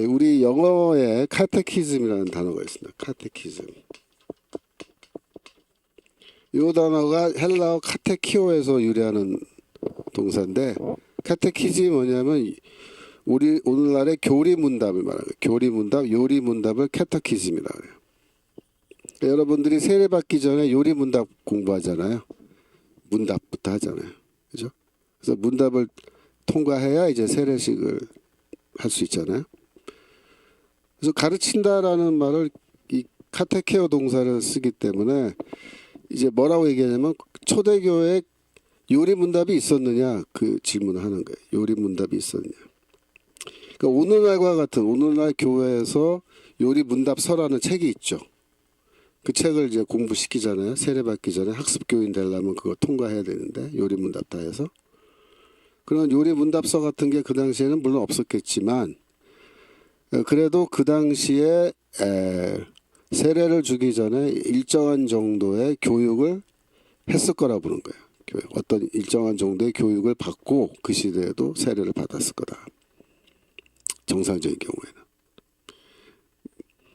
Speaker 1: 우리 영어에 카테키즘이라는 단어가 있습니다. 카테키즘. 이 단어가 헬라어 카테키오에서 유래하는 동사인데 카테키즘이 뭐냐면 우리 오늘날의 교리문답을 말하는 거예요. 교리문답, 요리문답을 카테키즘이라고 해요. 여러분들이 세례받기 전에 요리문답 공부하잖아요. 문답부터 하잖아요. 그죠? 그래서 문답을 통과해야 이제 세례식을 할 수 있잖아요. 그래서 가르친다라는 말을 이 카테케오 동사를 쓰기 때문에 이제 뭐라고 얘기하냐면 초대교회에 요리문답이 있었느냐 그 질문을 하는 거예요. 요리문답이 있었느냐. 그러니까 오늘날과 같은 오늘날 교회에서 요리문답서라는 책이 있죠. 그 책을 이제 공부시키잖아요. 세례받기 전에 학습교인 되려면 그거 통과해야 되는데 요리문답 다 해서. 그런 요리문답서 같은 게 그 당시에는 물론 없었겠지만 그래도 그 당시에 세례를 주기 전에 일정한 정도의 교육을 했을 거라 보는 거예요. 어떤 일정한 정도의 교육을 받고 그 시대에도 세례를 받았을 거다. 정상적인 경우에는.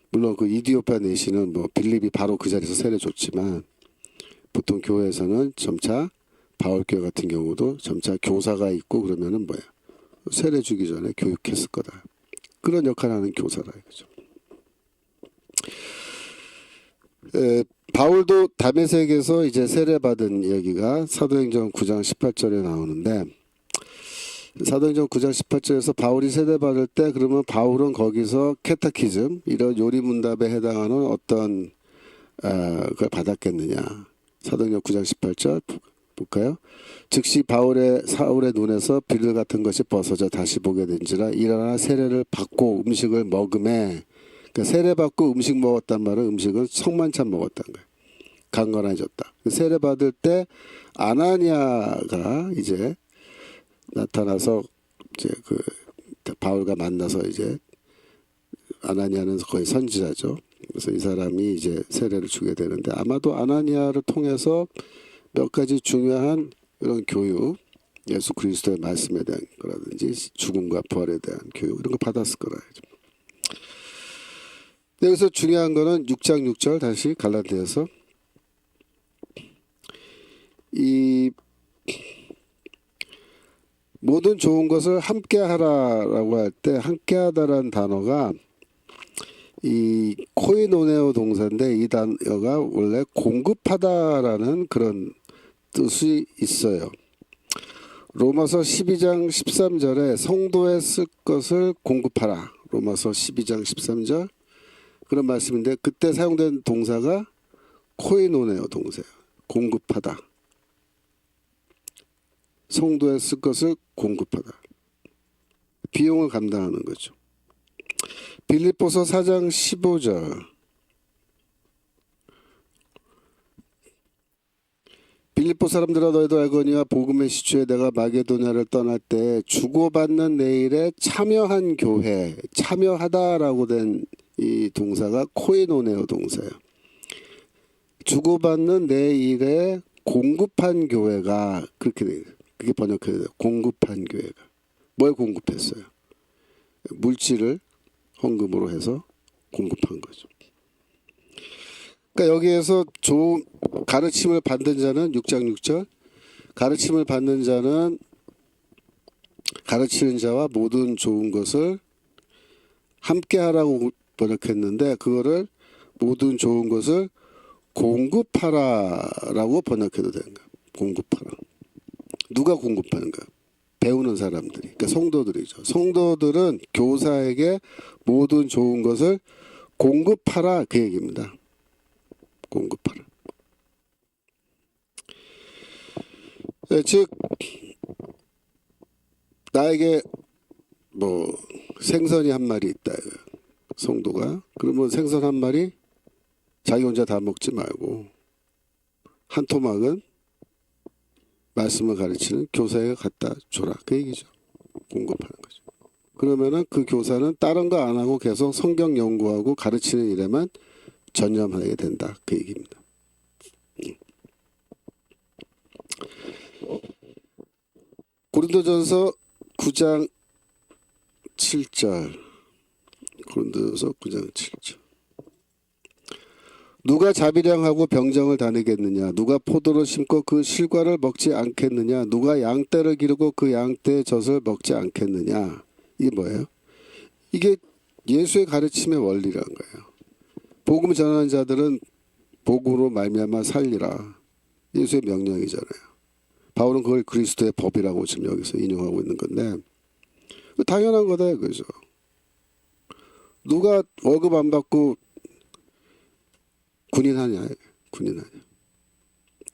Speaker 1: 물론 그 이디오피아 내시는 뭐 빌립이 바로 그 자리에서 세례 줬지만 보통 교회에서는 점차 바울교회 같은 경우도 점차 교사가 있고 그러면은 뭐야 세례 주기 전에 교육했을 거다. 그런 역할을 하는 교사라 이거죠. 바울도 다메섹에서 이제 세례받은 얘기가 사도행전 9장 18절에 나오는데 사도행전 9장 18절에서 바울이 세례받을 때 그러면 바울은 거기서 캐타키즘 이런 요리문답에 해당하는 어떤 그걸 받았겠느냐. 사도행전 9장 18절 볼까요? 즉시 사울의 눈에서 비늘 같은 것이 벗어져 다시 보게 된지라 일어나 세례를 받고 음식을 먹음에 그러니까 세례받고 음식 먹었단 말은 음식은 성만찬 먹었다는 거예요. 강건해졌다. 세례받을 때 아나니아가 이제 나타나서 이제 그 바울과 만나서 이제 아나니아는 거의 선지자죠. 그래서 이 사람이 이제 세례를 주게 되는데 아마도 아나니아를 통해서 몇 가지 중요한 이런 교육, 예수 그리스도의 말씀에 대한 거라든지 죽음과 부활에 대한 교육 이런 거 받았을 거라죠. 여기서 중요한 거는 6장 6절 다시 갈라디아서 이 모든 좋은 것을 함께 하라라고 할 때 함께 하다라는 단어가 이 코이노네오 동사인데 이 단어가 원래 공급하다라는 그런 뜻이 있어요. 로마서 12장 13절에 성도에 쓸 것을 공급하라. 로마서 12장 13절 그런 말씀인데 그때 사용된 동사가 코이노네오 동사예요. 공급하다. 성도에 쓸 것을 공급하다. 비용을 감당하는 거죠. 빌립보서 4장 15절 빌립보 사람들아 너희도 알거니와 복음의 시초에 내가 마게도냐를 떠날 때 주고받는 내 일에 참여한 교회 참여하다라고 된 이 동사가 코이노네오 동사예요. 주고받는 내 일에 공급한 교회가 그렇게 돼요. 그게 번역해야 돼요. 공급한 교회가. 뭘 공급했어요? 물질을 헌금으로 해서 공급한 거죠. 그러니까 여기에서 좋은 가르침을 받는 자는 6장 6절 가르침을 받는 자는 가르치는 자와 모든 좋은 것을 함께 하라고 번역했는데 그거를 모든 좋은 것을 공급하라라고 번역해도 되는 거야. 공급하라. 누가 공급하는가? 배우는 사람들이. 그러니까 성도들이죠. 성도들은 교사에게 모든 좋은 것을 공급하라 그 얘기입니다. 공급하라. 즉 나에게 뭐 생선이 한 마리 있다. 성도가. 그러면 생선 한 마리 자기 혼자 다 먹지 말고 한 토막은 말씀을 가르치는 교사에게 갖다 줘라. 그 얘기죠. 공급하는 거죠. 그러면은 그 교사는 다른 거 안 하고 계속 성경 연구하고 가르치는 일에만 전념하게 된다. 그 얘기입니다. 고린도전서 9장 7절. 고린도전서 9장 7절. 누가 자비량하고 병정을 다니겠느냐? 누가 포도를 심고 그 실과를 먹지 않겠느냐? 누가 양떼를 기르고 그 양떼의 젖을 먹지 않겠느냐? 이게 뭐예요? 이게 예수의 가르침의 원리라는 거예요. 복음 전하는 자들은 복음으로 말미암아 살리라. 예수의 명령이잖아요. 바울은 그걸 그리스도의 법이라고 지금 여기서 인용하고 있는 건데 당연한 거다 그죠. 누가 월급 안 받고 군인하냐. 군인하냐.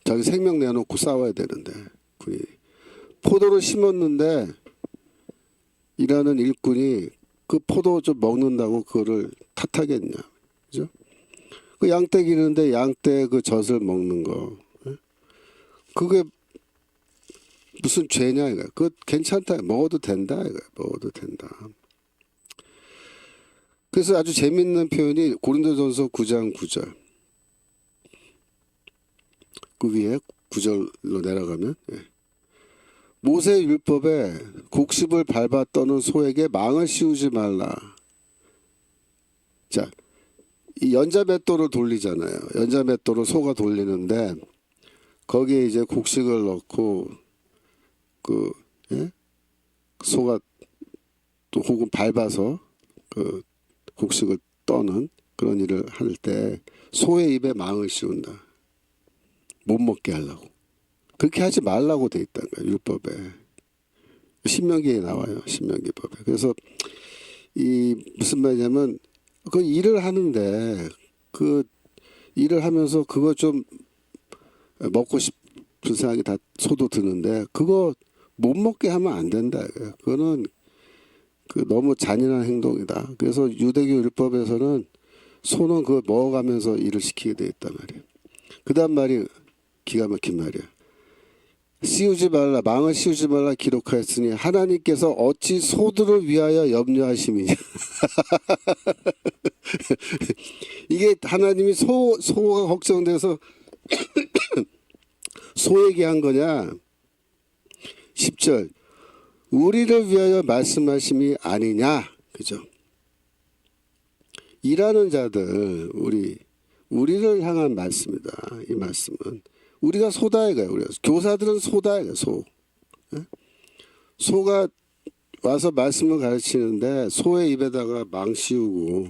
Speaker 1: 자기 생명 내놓고 싸워야 되는데 군인이. 포도를 심었는데 일하는 일꾼이 그 포도 좀 먹는다고 그거를 탓하겠냐. 그죠? 그 양떼 기르는데 양떼 그 젖을 먹는 거. 그게 무슨 죄냐 이거. 그거 괜찮다. 먹어도 된다 이거. 먹어도 된다. 그래서 아주 재밌는 표현이 고린도전서 9장 9절. 그 위에 9절로 내려가면 모세 율법에 곡식을 밟아 떠는 소에게 망을 씌우지 말라. 자, 이 연자맷돌을 돌리잖아요. 연자맷돌을 소가 돌리는데 거기에 이제 곡식을 넣고 소가 또 혹은 밟아서 그 곡식을 떠는 그런 일을 할 때 소의 입에 망을 씌운다. 못 먹게 하려고. 그렇게 하지 말라고 돼 있다는 거예요. 율법에. 신명기에 나와요. 신명기법에. 그래서 이 무슨 말이냐면 그 일을 하는데 그 일을 하면서 그거 좀 먹고 싶은 생각이 다 소도 드는데 그거 못 먹게 하면 안 된다. 그거는 그 너무 잔인한 행동이다. 그래서 유대교 율법에서는 소는 그걸 먹어가면서 일을 시키게 돼 있단 말이에요. 그 다음 말이 기가 막힌 말이야. 씌우지 말라, 망을 씌우지 말라 기록하였으니 하나님께서 어찌 소들을 위하여 염려하심이냐. 이게 하나님이 소가 걱정돼서 소에게 한 거냐. 10절 우리를 위하여 말씀하심이 아니냐. 그죠? 일하는 자들 우리를 향한 말씀이다. 이 말씀은 우리가 소다 이거예요. 우리가 교사들은 소다 이거예요. 소. 소가 와서 말씀을 가르치는데 소의 입에다가 망 씌우고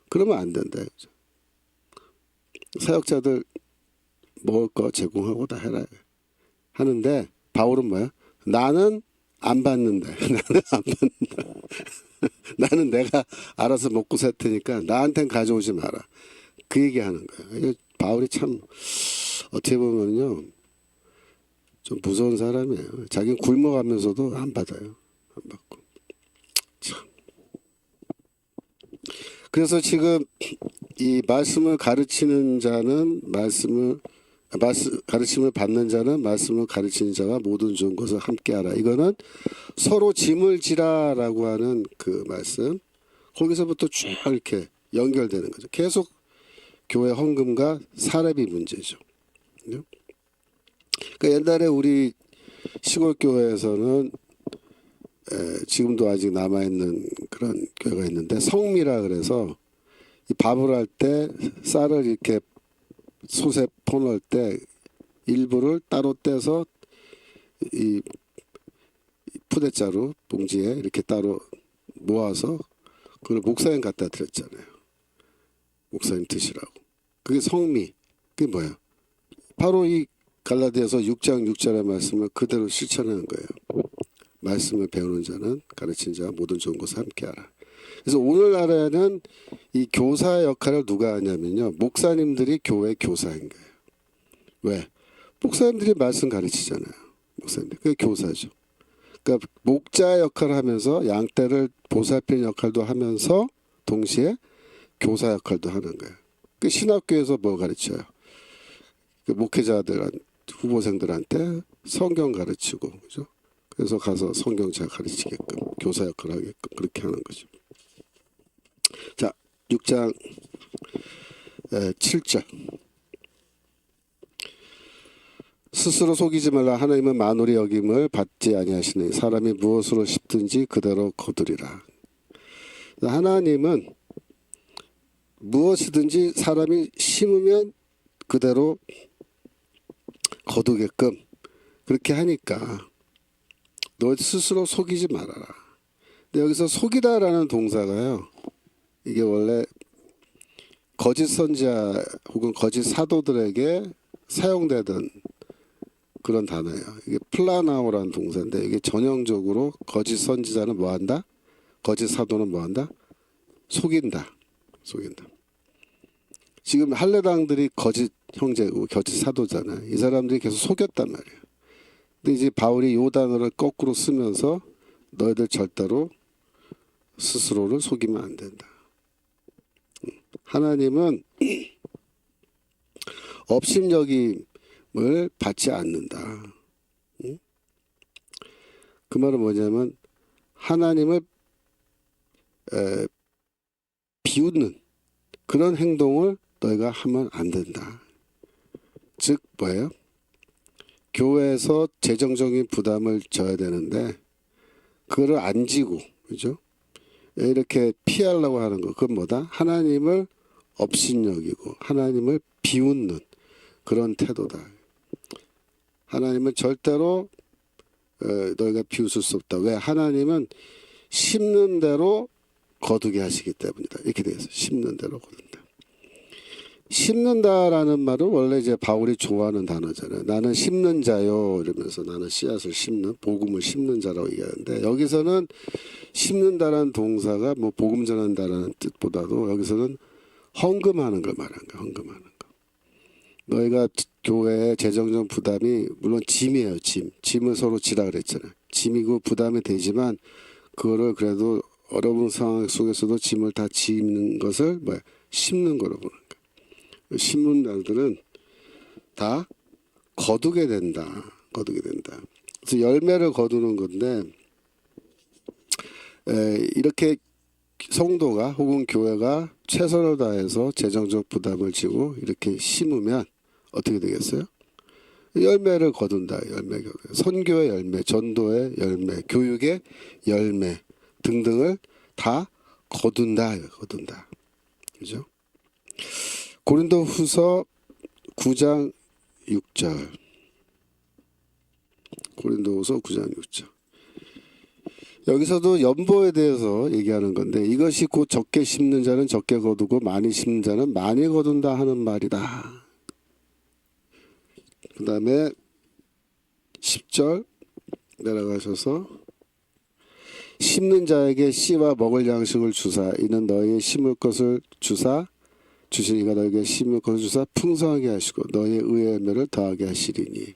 Speaker 1: 그러면 안 된다. 그죠? 사역자들 먹을 거 제공하고 다 해라 하는데 바울은 뭐야? 나는 안 받는다. 나는 안 받는다. 나는 내가 알아서 먹고 살 테니까 나한텐 가져오지 마라. 그 얘기하는 거야. 바울이 참 어떻게 보면요 좀 무서운 사람이에요. 자기는 굶어가면서도 안 받아요. 안 받고. 참. 그래서 지금 이 말씀을 가르치는 자는 가르침을 받는 자는 말씀을 가르치는 자와 모든 좋은 것을 함께하라. 이거는 서로 짐을 지라라고 하는 그 말씀. 거기서부터 쭉 이렇게 연결되는 거죠. 계속 교회 헌금과 사례비 문제죠. 그러니까 옛날에 우리 시골 교회에서는 지금도 아직 남아있는 그런 교회가 있는데 성미라 그래서 이 밥을 할 때 쌀을 이렇게 솥에 퍼넣을 때 일부를 따로 떼서 이 푸대자루 봉지에 이렇게 따로 모아서 그걸 목사님 갖다 드렸잖아요. 목사님 드시라고. 그게 성미. 그게 뭐야? 바로 이 갈라디아서 6장 6절의 말씀을 그대로 실천하는 거예요. 말씀을 배우는 자는 가르치는 자와 모든 좋은 것을 함께하라. 그래서 오늘날에는 이 교사 역할을 누가 하냐면요, 목사님들이 교회 교사인 거예요. 왜? 목사님들이 말씀 가르치잖아요. 목사님들 그게 교사죠. 그러니까 목자 역할을 하면서 양떼를 보살피는 역할도 하면서 동시에 교사 역할도 하는 거예요. 그 신학교에서 뭐 가르쳐요? 그 목회자들 후보생들한테 성경 가르치고, 그죠? 그래서 가서 성경 잘 가르치게끔 교사 역할을 하게끔 그렇게 하는 거죠. 자, 6장 7절. 스스로 속이지 말라. 하나님은 만홀히 여김을 받지 아니하시니 사람이 무엇으로 심든지 그대로 거두리라. 하나님은 무엇이든지 사람이 심으면 그대로 거두게끔 그렇게 하니까 너 스스로 속이지 말아라. 근데 여기서 속이다라는 동사가요, 이게 원래 거짓 선지자 혹은 거짓 사도들에게 사용되던 그런 단어예요. 이게 플라나오라는 동사인데, 이게 전형적으로 거짓 선지자는 뭐한다? 거짓 사도는 뭐한다? 속인다. 속인다. 지금 할례당들이 거짓 형제고 거짓 사도잖아요. 이 사람들이 계속 속였단 말이에요. 근데 이제 바울이 요단어를 거꾸로 쓰면서 너희들 절대로 스스로를 속이면 안 된다. 하나님은 업신여김을 받지 않는다. 그 말은 뭐냐면 하나님을 비웃는 그런 행동을 너희가 하면 안 된다. 즉 뭐예요? 교회에서 재정적인 부담을 져야 되는데 그거를 안 지고, 그죠? 이렇게 피하려고 하는 거, 그건 뭐다? 하나님을 업신여기고 하나님을 비웃는 그런 태도다. 하나님은 절대로 너희가 비웃을 수 없다. 왜? 하나님은 심는 대로 거두게 하시기 때문이다. 이렇게 되어 있어요. 심는 대로 거둔다. 심는다라는 말은 원래 이제 바울이 좋아하는 단어잖아요. 나는 심는 자요 이러면서 나는 씨앗을 심는, 복음을 심는 자라고 얘기하는데, 여기서는 심는다라는 동사가 뭐 복음 전한다라는 뜻보다도 여기서는 헌금하는 걸 말하는 거야. 헌금하는 거. 너희가 교회의 재정적 부담이 물론 짐이에요. 짐을 서로 지라 그랬잖아요. 짐이고 부담이 되지만 그거를 그래도 어려운 상황 속에서도 짐을 다 지는 것을 뭐야? 심는 거로 보는 거야. 심는 자들은 다 거두게 된다. 거두게 된다. 그래서 열매를 거두는 건데, 이렇게 성도가 혹은 교회가 최선을 다해서 재정적 부담을 지고 이렇게 심으면 어떻게 되겠어요? 열매를 거둔다. 열매, 선교의 열매, 전도의 열매, 교육의 열매 등등을 다 거둔다. 거둔다. 그죠? 고린도후서 9장 6절. 고린도후서 9장 6절. 여기서도 연보에 대해서 얘기하는 건데, 이것이 곧 적게 심는 자는 적게 거두고 많이 심는 자는 많이 거둔다 하는 말이다. 그 다음에 10절 내려가셔서 심는 자에게 씨와 먹을 양식을 주사 이는 너희 심을 것을 주사 주시니가 너에게 심을 것을 주사 풍성하게 하시고 너의 의의 열매를 더하게 하시리니.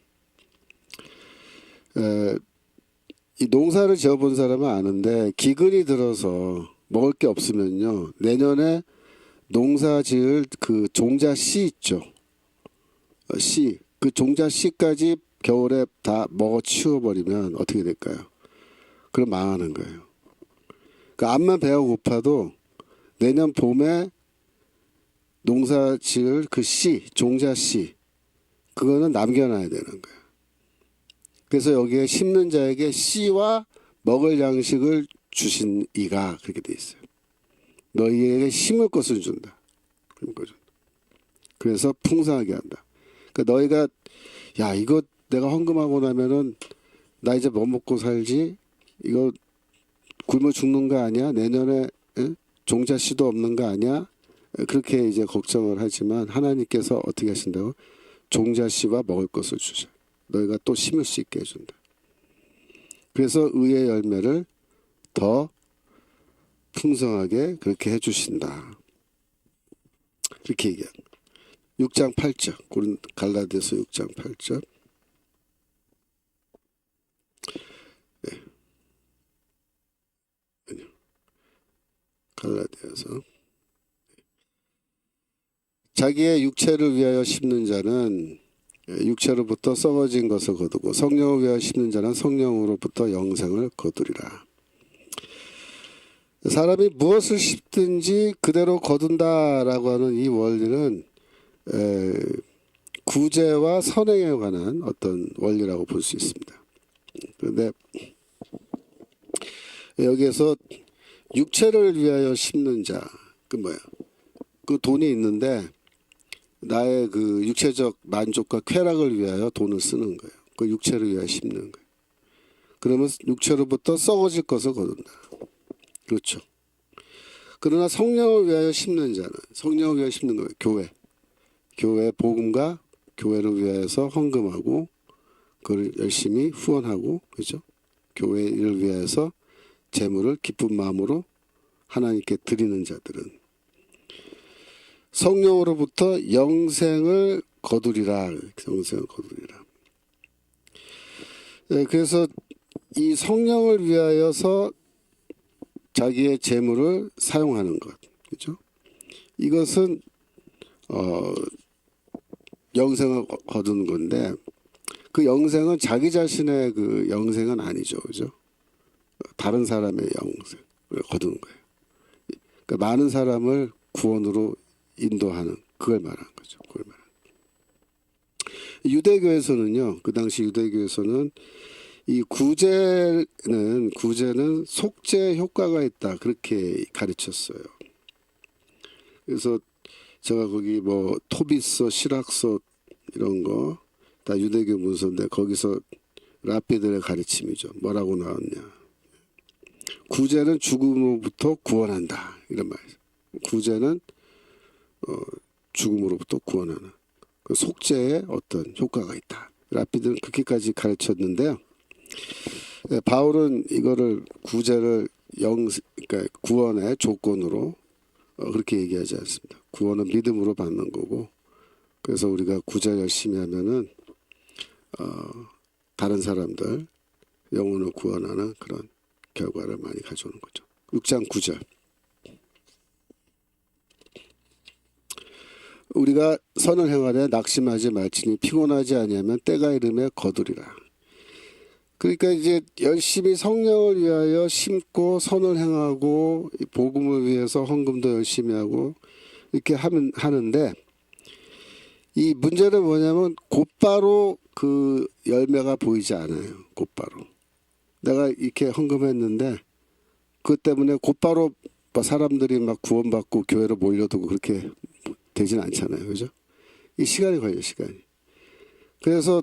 Speaker 1: 이 농사를 지어본 사람은 아는데, 기근이 들어서 먹을 게 없으면요, 내년에 농사 지을 그 종자 씨 있죠. 씨. 그 종자 씨까지 겨울에 다 먹어 치워버리면 어떻게 될까요? 그럼 망하는 거예요. 그러니까 암만 배가 고파도 내년 봄에 농사 지을 그 씨, 종자 씨, 그거는 남겨놔야 되는 거예요. 그래서 여기에 심는 자에게 씨와 먹을 양식을 주신 이가 그렇게 돼 있어요. 너희에게 심을 것을 준다. 그래서 풍성하게 한다. 그러니까 너희가 야 이거 내가 헌금하고 나면은 나 이제 뭐 먹고 살지? 이거 굶어 죽는 거 아니야? 내년에 종자 씨도 없는 거 아니야? 그렇게 이제 걱정을 하지만 하나님께서 어떻게 하신다고? 종자 씨와 먹을 것을 주셔. 너희가 또 심을 수 있게 해준다. 그래서 의의 열매를 더 풍성하게 그렇게 해주신다. 이렇게 얘기한 6장 8절 갈라디아서 6장 8절. 네. 갈라디아서 자기의 육체를 위하여 심는 자는 육체로부터 썩어진 것을 거두고 성령을 위하여 심는 자는 성령으로부터 영생을 거두리라. 사람이 무엇을 심든지 그대로 거둔다라고 하는 이 원리는 구제와 선행에 관한 어떤 원리라고 볼 수 있습니다. 그런데 여기에서 육체를 위하여 심는 자, 그 뭐야? 그 돈이 있는데 나의 그 육체적 만족과 쾌락을 위하여 돈을 쓰는 거예요. 그 육체를 위하여 심는 거예요. 그러면 육체로부터 썩어질 것을 거둔다. 그렇죠. 그러나 성령을 위하여 심는 자는 성령을 위하여 심는 거예요. 교회 복음과 교회를 위하여서 헌금하고 그걸 열심히 후원하고 그렇죠. 교회를 위하여서 재물을 기쁜 마음으로 하나님께 드리는 자들은 성령으로부터 영생을 거두리라. 영생을 거두리라. 네, 그래서 이 성령을 위하여서 자기의 재물을 사용하는 것, 그렇죠? 이것은 영생을 거두는 건데 그 영생은 자기 자신의 그 영생은 아니죠, 그렇죠? 다른 사람의 영생을 거두는 거예요. 그러니까 많은 사람을 구원으로 인도하는 그걸 말하는 거죠. 그걸 말하는. 유대교에서는요, 그 당시 유대교에서는 이 구제는 속죄 효과가 있다 그렇게 가르쳤어요. 그래서 제가 거기 뭐 토비서, 실학서 이런 거 다 유대교 문서인데 거기서 랍비들의 가르침이죠. 뭐라고 나왔냐? 구제는 죽음으로부터 구원한다 이런 말이죠. 구제는 죽음으로부터 구원하는 그 속죄에 어떤 효과가 있다. 랍비들은 그렇게까지 가르쳤는데요. 바울은 이거를 구제를 그러니까 구원의 조건으로 그렇게 얘기하지 않습니다. 구원은 믿음으로 받는 거고, 그래서 우리가 구제 열심히 하면은 다른 사람들 영혼을 구원하는 그런 결과를 많이 가져오는 거죠. 6장 9절. 우리가 선을 행하되 낙심하지 말지니 피곤하지 아니하면 때가 이르매 거두리라. 그러니까 이제 열심히 성령을 위하여 심고 선을 행하고 복음을 위해서 헌금도 열심히 하고 이렇게 하는데 이 문제는 뭐냐면 곧바로 그 열매가 보이지 않아요. 곧바로. 내가 이렇게 헌금했는데 그것 때문에 곧바로 사람들이 막 구원받고 교회로 몰려들고 그렇게 되진 않잖아요. 그죠? 이 시간이 걸려요. 시간이. 그래서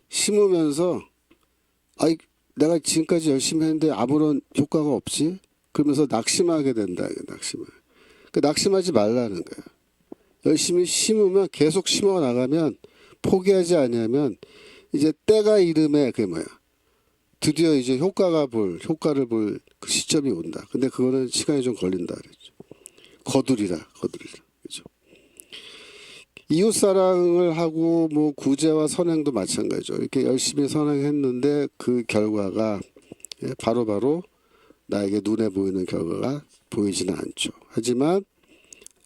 Speaker 1: 심으면서 내가 지금까지 열심히 했는데 아무런 효과가 없지? 그러면서 낙심하게 된다. 낙심하지 말라는 거야. 열심히 심으면 계속 심어 나가면 포기하지 않으면 이제 때가 이름에 그게 뭐야? 드디어 이제 효과를 볼 그 시점이 온다. 근데 그거는 시간이 좀 걸린다 그랬죠. 거두리라. 그렇죠. 이웃 사랑을 하고 뭐 구제와 선행도 마찬가지죠. 이렇게 열심히 선행했는데 그 결과가 바로바로 나에게 눈에 보이는 결과가 보이지는 않죠. 하지만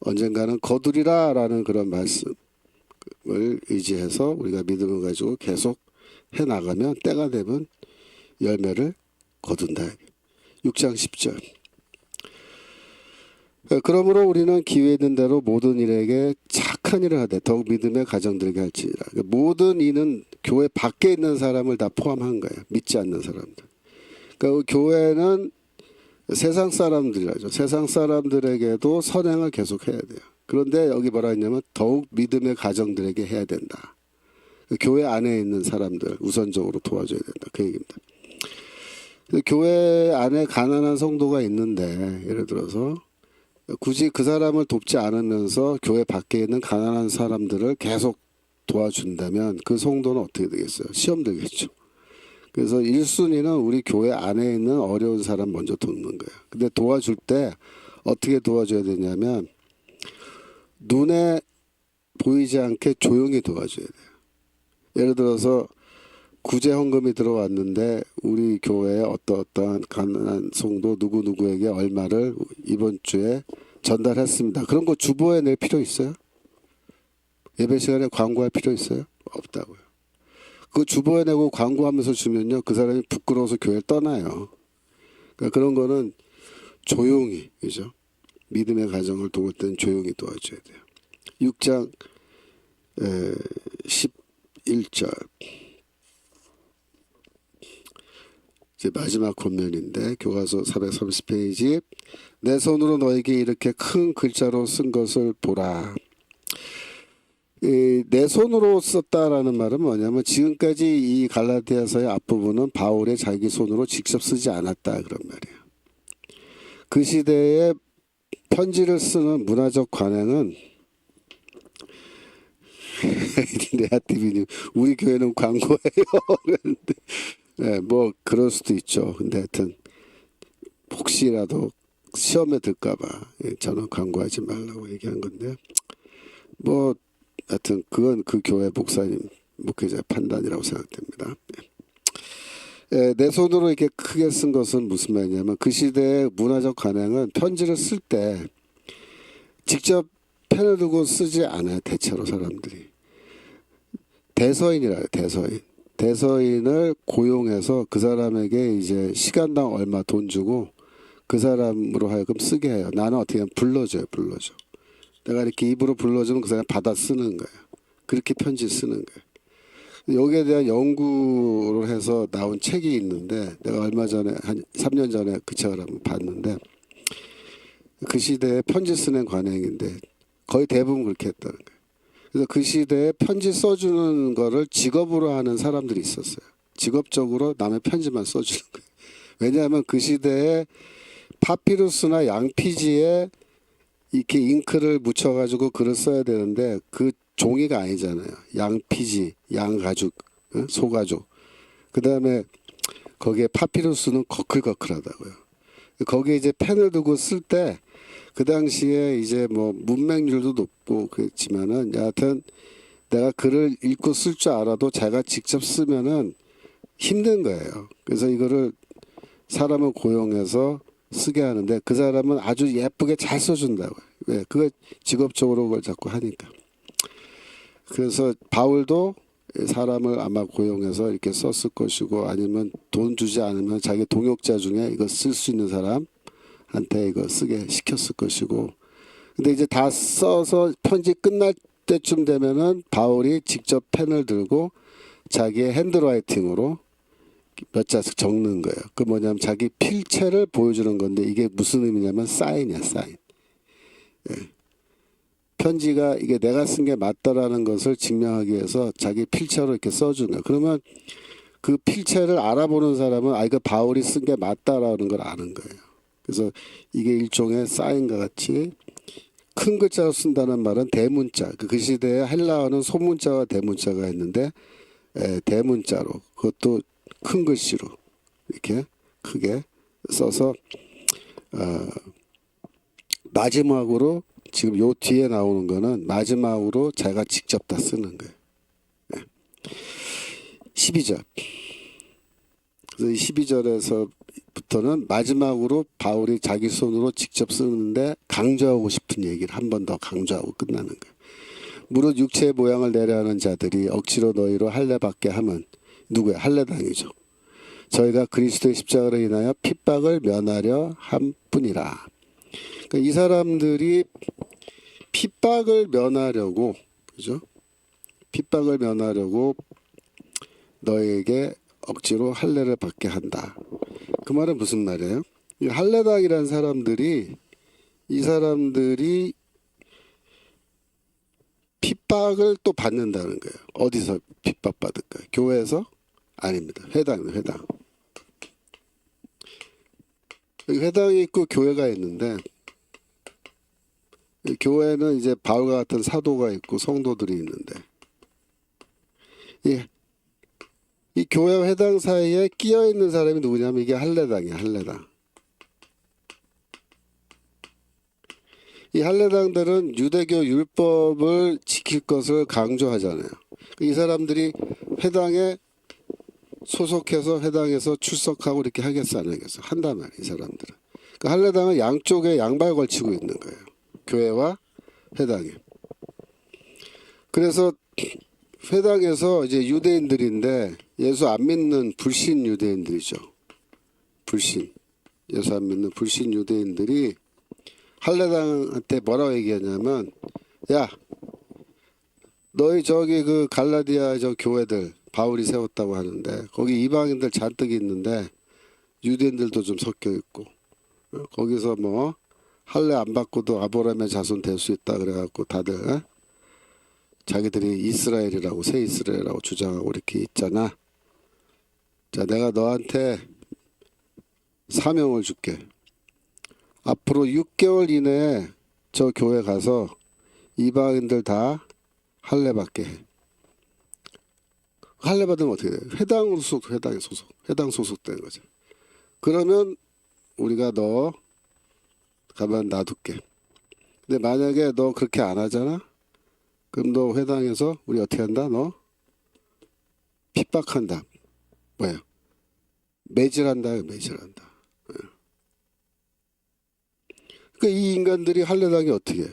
Speaker 1: 언젠가는 거두리라라는 그런 말씀을 의지해서 우리가 믿음을 가지고 계속 해나가면 때가 되면 열매를 거둔다. 6장 10절. 그러므로 우리는 기회 있는 대로 모든 일에게 착한 일을 하되 더욱 믿음의 가정들에게 할지니라. 모든 이는 교회 밖에 있는 사람을 다 포함한 거예요. 믿지 않는 사람들. 그러니까 교회는 세상 사람들이라죠. 세상 사람들에게도 선행을 계속 해야 돼요. 그런데 여기 뭐라 했냐면 더욱 믿음의 가정들에게 해야 된다. 교회 안에 있는 사람들 우선적으로 도와줘야 된다. 그 얘기입니다. 교회 안에 가난한 성도가 있는데 예를 들어서 굳이 그 사람을 돕지 않으면서 교회 밖에 있는 가난한 사람들을 계속 도와준다면 그 성도는 어떻게 되겠어요? 시험 들겠죠. 그래서 1순위는 우리 교회 안에 있는 어려운 사람 먼저 돕는 거예요. 근데 도와줄 때 어떻게 도와줘야 되냐면 눈에 보이지 않게 조용히 도와줘야 돼요. 예를 들어서 구제 헌금이 들어왔는데 우리 교회에 어떠한 가난한 성도 누구누구에게 얼마를 이번 주에 전달했습니다. 그런 거 주보에 낼 필요 있어요? 예배 시간에 광고할 필요 있어요? 없다고요. 그 주보에 내고 광고하면서 주면요, 그 사람이 부끄러워서 교회를 떠나요. 그러니까 그런 거는 조용히, 그죠? 믿음의 가정을 도울 때는 조용히 도와줘야 돼요. 6장 11절 이제 마지막 권면인데 교과서 430페이지 내 손으로 너에게 이렇게 큰 글자로 쓴 것을 보라. 내 손으로 썼다라는 말은 뭐냐면 지금까지 이 갈라디아서의 앞부분은 바울의 자기 손으로 직접 쓰지 않았다 그런 말이에요. 그 시대에 편지를 쓰는 문화적 관행은 네아티비님 우리 교회는 광고예요. 그런데 네, 뭐 그럴 수도 있죠. 근데 하여튼 혹시라도 시험에 들까봐 저는 광고하지 말라고 얘기한 건데 뭐 하여튼 그건 그 교회 목사님 목회자 판단이라고 생각됩니다. 내 손으로 이렇게 크게 쓴 것은 무슨 말이냐면 그 시대의 문화적 관행은 편지를 쓸 때 직접 펜을 두고 쓰지 않아요. 대체로 사람들이 대서인이라 해요. 대서인을 고용해서 그 사람에게 이제 시간당 얼마 돈 주고 그 사람으로 하여금 쓰게 해요. 나는 어떻게 하면 불러줘. 내가 이렇게 입으로 불러주면 그 사람 받아 쓰는 거예요. 그렇게 편지 쓰는 거예요. 여기에 대한 연구를 해서 나온 책이 있는데 내가 얼마 전에 한 3년 전에 그 책을 한번 봤는데 그 시대에 편지 쓰는 관행인데 거의 대부분 그렇게 했다는 거예요. 그래서 그 시대에 편지 써주는 거를 직업으로 하는 사람들이 있었어요. 직업적으로 남의 편지만 써주는 거예요. 왜냐하면 그 시대에 파피루스나 양피지에 이렇게 잉크를 묻혀가지고 글을 써야 되는데 그 종이가 아니잖아요. 양피지, 양가죽, 소가죽. 그 다음에 거기에 파피루스는 거클거클하다고요. 거기에 이제 펜을 두고 쓸 때 그 당시에 이제 뭐 문맹률도 높고 그랬지만은 여하튼 내가 글을 읽고 쓸 줄 알아도 자기가 직접 쓰면은 힘든 거예요. 그래서 이거를 사람을 고용해서 쓰게 하는데 그 사람은 아주 예쁘게 잘 써준다고요. 왜? 그거 직업적으로 그걸 자꾸 하니까. 그래서 바울도 사람을 아마 고용해서 이렇게 썼을 것이고 아니면 돈 주지 않으면 자기 동역자 중에 이거 쓸 수 있는 사람한테 이거 쓰게 시켰을 것이고 근데 이제 다 써서 편지 끝날 때쯤 되면은 바울이 직접 펜을 들고 자기의 핸드라이팅으로 몇 자씩 적는 거예요. 그 뭐냐면 자기 필체를 보여주는 건데 이게 무슨 의미냐면 사인이야, 사인. 예. 편지가 이게 내가 쓴 게 맞다라는 것을 증명하기 위해서 자기 필체로 이렇게 써주는 거예요. 그러면 그 필체를 알아보는 사람은 이거 바울이 쓴 게 맞다라는 걸 아는 거예요. 그래서 이게 일종의 사인과 같이 큰 글자로 쓴다는 말은 대문자. 그 시대에 헬라어는 소문자와 대문자가 있는데 대문자로 그것도 큰 글씨로 이렇게 크게 써서 마지막으로 지금 요 뒤에 나오는 거는 마지막으로 자기가 직접 다 쓰는 거예요. 12절. 그래서 이 12절에서부터는 마지막으로 바울이 자기 손으로 직접 쓰는데 강조하고 싶은 얘기를 한 번 더 강조하고 끝나는 거예요. 무릇 육체의 모양을 내려하는 자들이 억지로 너희로 할례받게 하면 누구야? 할례당이죠. 저희가 그리스도의 십자가로 인하여 핍박을 면하려 한 뿐이라. 그러니까 이 사람들이 핍박을 면하려고, 그죠? 핍박을 면하려고 너에게 억지로 할례를 받게 한다. 그 말은 무슨 말이에요? 이 할례당이라는 사람들이 이 사람들이 핍박을 또 받는다는 거예요. 어디서 핍박받을까요? 교회에서? 아닙니다. 회당입니다. 회당. 회당이 있고 교회가 있는데 교회는 이제 바울과 같은 사도가 있고 성도들이 있는데 이 교회와 회당 사이에 끼어 있는 사람이 누구냐면 이게 할례당이야, 할례당. 이 할례당들은 유대교 율법을 지킬 것을 강조하잖아요. 이 사람들이 회당에 소속해서 회당에서 출석하고 이렇게 하겠어, 안 하겠어? 한단 말이에요, 이 사람들은. 그 할례당은 양쪽에 양발 걸치고 있는 거예요. 교회와 회당에. 그래서 회당에서 이제 유대인들인데 예수 안 믿는 불신 유대인들이죠. 불신. 예수 안 믿는 불신 유대인들이 할례당한테 뭐라고 얘기하냐면, 야, 너희 저기 그 갈라디아 저 교회들 바울이 세웠다고 하는데 거기 이방인들 잔뜩 있는데 유대인들도 좀 섞여 있고 거기서 뭐 할례 안 받고도 아브라함의 자손 될 수 있다 그래갖고 다들 자기들이 이스라엘이라고 새 이스라엘이라고 주장하고 이렇게 있잖아. 자, 내가 너한테 사명을 줄게. 앞으로 6개월 이내에 저 교회 가서 이방인들 다 할례 받게 해. 할례 받으면 어떻게 돼? 회당으로 소속, 회당에 소속, 회당 소속된 거죠. 그러면 우리가 너 가만 놔둘게. 근데 만약에 너 그렇게 안 하잖아? 그럼 너 회당에서 우리 어떻게 한다? 너 핍박한다. 뭐야? 매질한다. 매질한다. 그러니까 이 인간들이 할례당이 어떻게 해?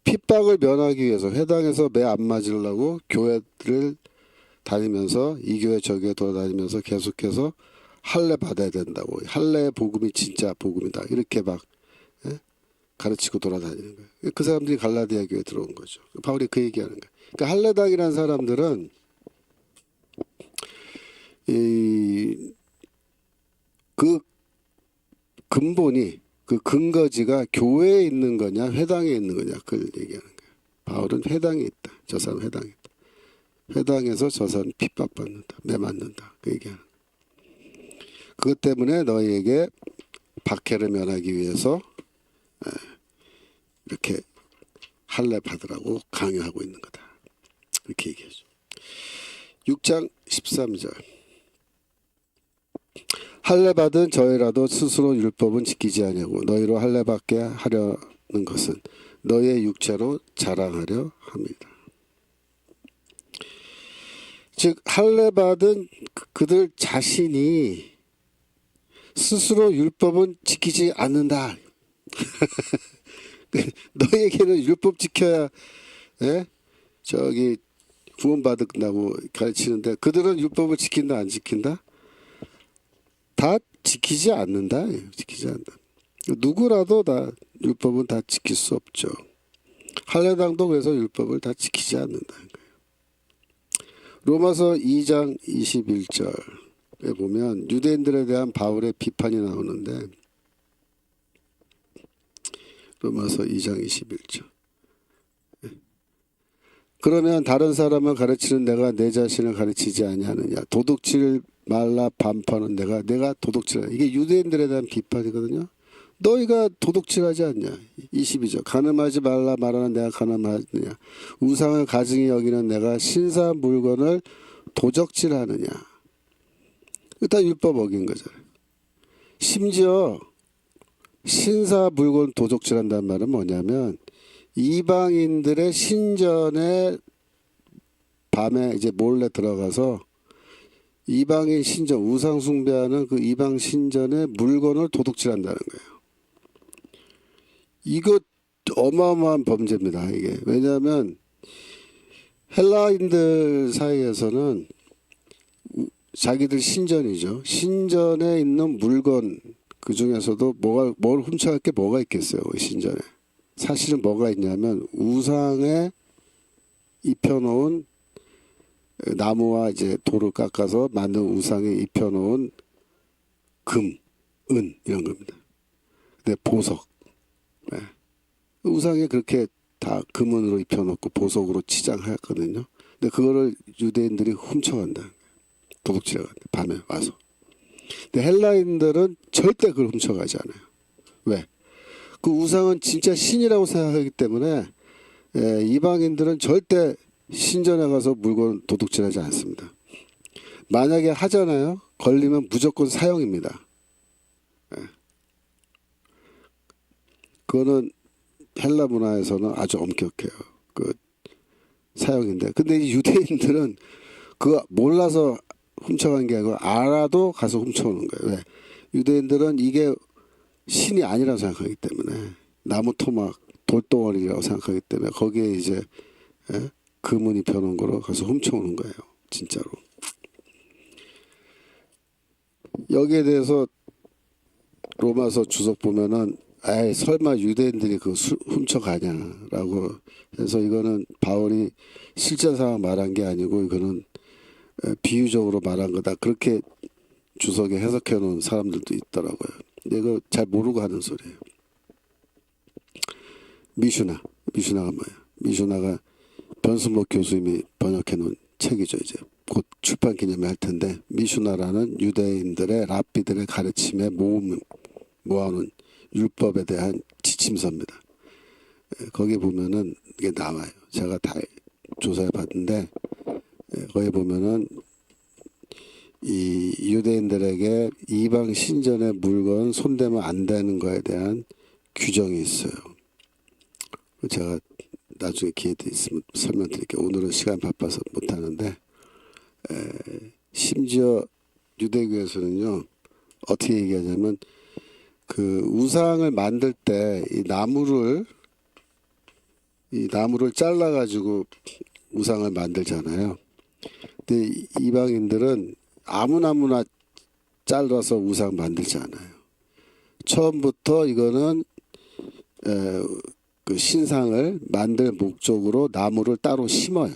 Speaker 1: 핍박을 면하기 위해서 회당에서 매 안 맞으려고 교회를 다니면서 이 교회 저 교회 돌아다니면서 계속해서 할례 받아야 된다고. 할례의 복음이 진짜 복음이다. 이렇게 막 가르치고 돌아다니는 거예요. 그 사람들이 갈라디아 교회에 들어온 거죠. 바울이 그 얘기하는 거예요. 그러니까 할례당이라는 사람들은 그 근본이 그 근거지가 교회에 있는 거냐 회당에 있는 거냐 그걸 얘기하는 거예요. 바울은 회당에 있다. 저 사람 회당에 있다. 회당에서 저 사람 핍박받는다. 매맞는다. 그 얘기하는 거예요. 그것 때문에 너희에게 박해를 면하기 위해서 이렇게 할례 받으라고 강요하고 있는 거다. 이렇게 얘기하죠. 6장 13절. 할례 받은 저희라도 스스로 율법은 지키지 아니하고 너희로 할례 받게 하려는 것은 너희의 육체로 자랑하려 합니다. 즉 할례 받은 그들 자신이 스스로 율법은 지키지 않는다. 너희에게는 율법 지켜야 저기 구원받는다고 가르치는데 그들은 율법을 지킨다 안 지킨다? 다 지키지 않는다. 지키지 않는다. 누구라도 다 율법은 다 지킬 수 없죠. 할례당도 그래서 율법을 다 지키지 않는다는 거예요. 로마서 2장 21절에 보면 유대인들에 대한 바울의 비판이 나오는데 로마서 2장 21절. 그러면 다른 사람을 가르치는 내가 내 자신을 가르치지 아니하느냐. 도둑질 말라 반파는 내가 도둑질하냐. 이게 유대인들에 대한 비판이거든요. 너희가 도둑질하지 않냐. 22절. 가늠하지 말라 말하는 내가 가늠하느냐. 우상을 가증히 여기는 내가 신사 물건을 도적질하느냐. 일단 율법 어긴 거잖아요. 심지어 신사 물건 도적질한다는 말은 뭐냐면 이방인들의 신전에 밤에 이제 몰래 들어가서 이방인 신전 우상 숭배하는 그 이방 신전의 물건을 도둑질한다는 거예요. 이거 어마어마한 범죄입니다. 이게 왜냐하면 헬라인들 사이에서는 자기들 신전이죠. 신전에 있는 물건 그 중에서도 뭘 훔쳐갈 게 뭐가 있겠어요. 신전에. 사실은 뭐가 있냐면 우상에 입혀놓은 나무와 이제 돌을 깎아서 만든 우상에 입혀놓은 금, 은 이런 겁니다. 근데 보석. 네. 우상에 그렇게 다 금은으로 입혀놓고 보석으로 치장했거든요. 근데 그거를 유대인들이 훔쳐간다. 도둑질해간다. 밤에 와서. 근데 헬라인들은 절대 그걸 훔쳐가지 않아요. 왜? 그 우상은 진짜 신이라고 생각하기 때문에 이방인들은 절대 신전에 가서 물건 도둑질하지 않습니다. 만약에 하잖아요. 걸리면 무조건 사형입니다. 예. 그거는 헬라 문화에서는 아주 엄격해요. 그 사형인데. 근데 이 유대인들은 그거 몰라서 훔쳐간 게 아니고 알아도 가서 훔쳐오는 거예요. 왜? 유대인들은 이게 신이 아니라고 생각하기 때문에 나무 토막 돌덩어리라고 생각하기 때문에 거기에 이제 예? 금은이 펴놓은 거로 가서 훔쳐오는 거예요. 진짜로. 여기에 대해서 로마서 주석 보면은 에이 설마 유대인들이 그거 훔쳐가냐라고 해서 이거는 바울이 실제 상황 말한 게 아니고 이거는 비유적으로 말한 거다. 그렇게 주석에 해석해 놓은 사람들도 있더라고요. 근데 이거 잘 모르고 하는 소리예요. 미슈나가 뭐예요? 미슈나가 변순복 교수님이 번역해 놓은 책이죠. 이제 곧 출판 기념회 할 텐데 미슈나라는 유대인들의 랍비들의 가르침에 모아놓은 율법에 대한 지침서입니다. 거기 보면은 이게 나와요. 제가 다 조사해 봤는데 거기 보면은 이 유대인들에게 이방 신전의 물건 손대면 안 되는 거에 대한 규정이 있어요. 제가 나중에 기회 있으면 설명드릴게요. 오늘은 시간 바빠서 못하는데 심지어 유대교에서는요 어떻게 얘기하냐면 그 우상을 만들 때 이 나무를 잘라 가지고 우상을 만들잖아요. 근데 이방인들은 아무나 잘라서 우상 만들지 않아요. 처음부터 이거는 그 신상을 만들 목적으로 나무를 따로 심어요.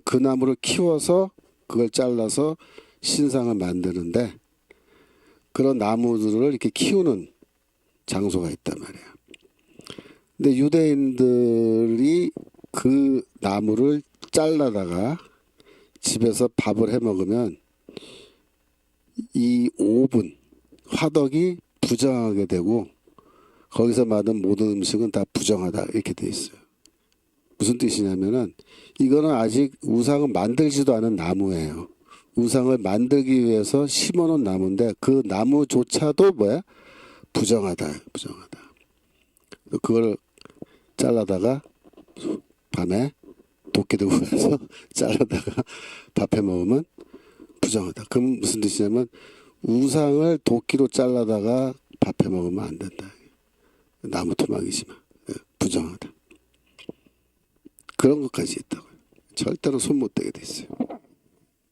Speaker 1: 그 나무를 키워서 그걸 잘라서 신상을 만드는데 그런 나무들을 이렇게 키우는 장소가 있단 말이에요. 근데 유대인들이 그 나무를 잘라다가 집에서 밥을 해 먹으면 이 오븐, 화덕이 부정하게 되고 거기서 만든 모든 음식은 다 부정하다 이렇게 돼 있어요. 무슨 뜻이냐면은 이거는 아직 우상을 만들지도 않은 나무예요. 우상을 만들기 위해서 심어놓은 나무인데 그 나무조차도 뭐야? 부정하다. 그걸 잘라다가 밤에 도끼 들고 가서 잘라다가 밥해 먹으면 부정하다. 그럼 무슨 뜻이냐면 우상을 도끼로 잘라다가 밥해 먹으면 안 된다. 나무 토막이지만 부정하다. 그런 것까지 있다고요. 절대로 손 못 대게 돼 있어요.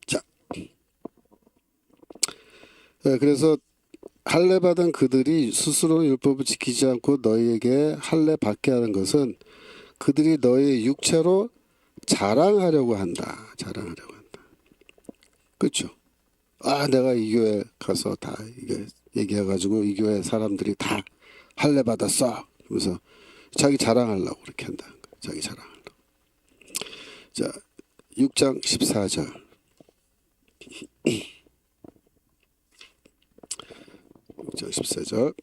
Speaker 1: 자, 그래서 할례 받은 그들이 스스로 율법을 지키지 않고 너희에게 할례 받게 하는 것은 그들이 너희의 육체로 자랑하려고 한다. 그렇죠? 아, 내가 이 교회 가서 다 이게 얘기해가지고 이 교회 사람들이 다 할례 받았어. 그래서 자기 자랑하려고 그렇게 한다는 거예요. 자기 자랑하려고. 자, 6장 14절. 6장 14절.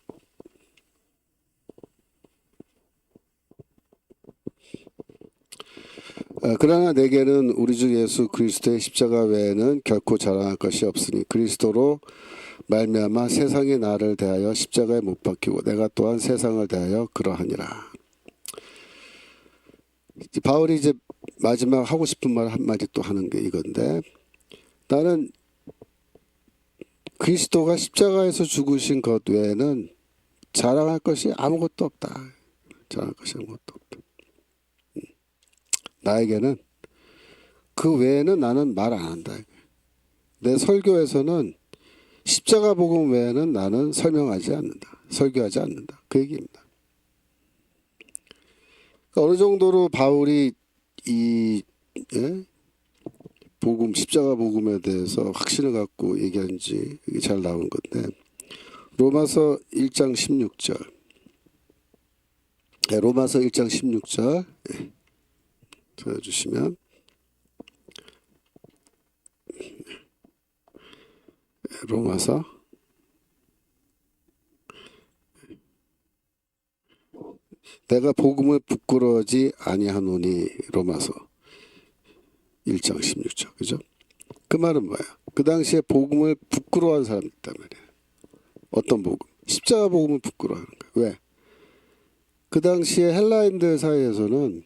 Speaker 1: 그러나 내게는 우리 주 예수 그리스도의 십자가 외에는 결코 자랑할 것이 없으니 그리스도로 말미암아 세상이 나를 대하여 십자가에 못 박히고 내가 또한 세상을 대하여 그러하니라. 바울이 이제 마지막 하고 싶은 말 한마디 또 하는 게 이건데 나는 그리스도가 십자가에서 죽으신 것 외에는 자랑할 것이 아무것도 없다. 자랑할 것이 아무것도 없다. 나에게는 그 외에는 나는 말 안 한다. 내 설교에서는 십자가 복음 외에는 나는 설명하지 않는다. 설교하지 않는다. 그 얘기입니다. 그러니까 어느 정도로 바울이 이 복음, 십자가 복음에 대해서 확신을 갖고 얘기하는지 이게 잘 나온 건데 로마서 1장 16절. 로마서 1장 16절 찾아주시면 로마서 내가 복음을 부끄러워하지 아니하노니 로마서 1장 16절 그죠? 그 말은 뭐야? 그 당시에 복음을 부끄러워한 사람이 있단 말이야. 어떤 복음? 십자가 복음을 부끄러워하는 거야. 왜? 그 당시에 헬라인들 사이에서는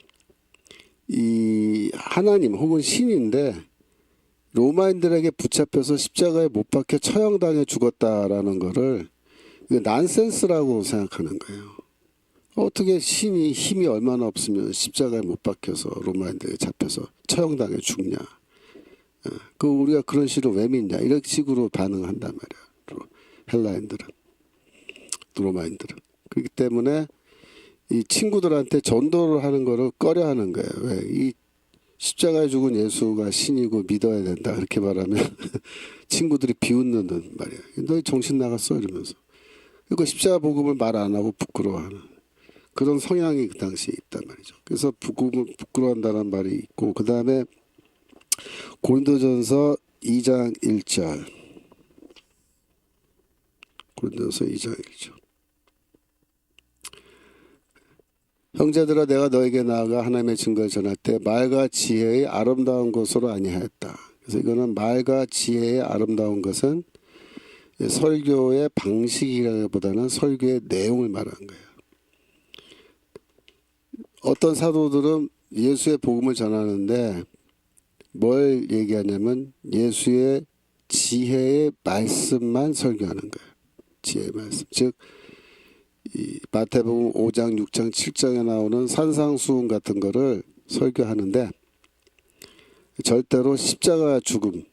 Speaker 1: 이 하나님 혹은 신인데 로마인들에게 붙잡혀서 십자가에 못 박혀 처형당해 죽었다라는 거를 난센스라고 생각하는 거예요. 어떻게 신이 힘이 얼마나 없으면 십자가에 못 박혀서 로마인들에게 잡혀서 처형당해 죽냐. 그 우리가 그런 식으로 왜 믿냐. 이런 식으로 반응한단 말이야. 헬라인들은. 로마인들은. 그렇기 때문에 이 친구들한테 전도를 하는 거를 꺼려 하는 거예요. 왜? 이 십자가에 죽은 예수가 신이고 믿어야 된다. 그렇게 말하면 친구들이 비웃는 말이야. 너 정신 나갔어? 이러면서. 그리고 십자가 복음을 말 안 하고 부끄러워하는 그런 성향이 그 당시에 있단 말이죠. 그래서 복음을 부끄러워한다는 말이 있고, 그 다음에 고린도전서 2장 1절. 고린도전서 2장 1절. 형제들아, 내가 너에게 나아가 하나님의 증거를 전할 때 말과 지혜의 아름다운 것으로 아니하였다. 그래서 이거는 말과 지혜의 아름다운 것은 설교의 방식이라기보다는 설교의 내용을 말하는 거예요. 어떤 사도들은 예수의 복음을 전하는데 뭘 얘기하냐면 예수의 지혜의 말씀만 설교하는 거예요. 지혜의 말씀. 즉 이 마태복음 5장, 6장, 7장에 나오는 산상수훈 같은 거를 설교하는데 절대로 십자가 죽음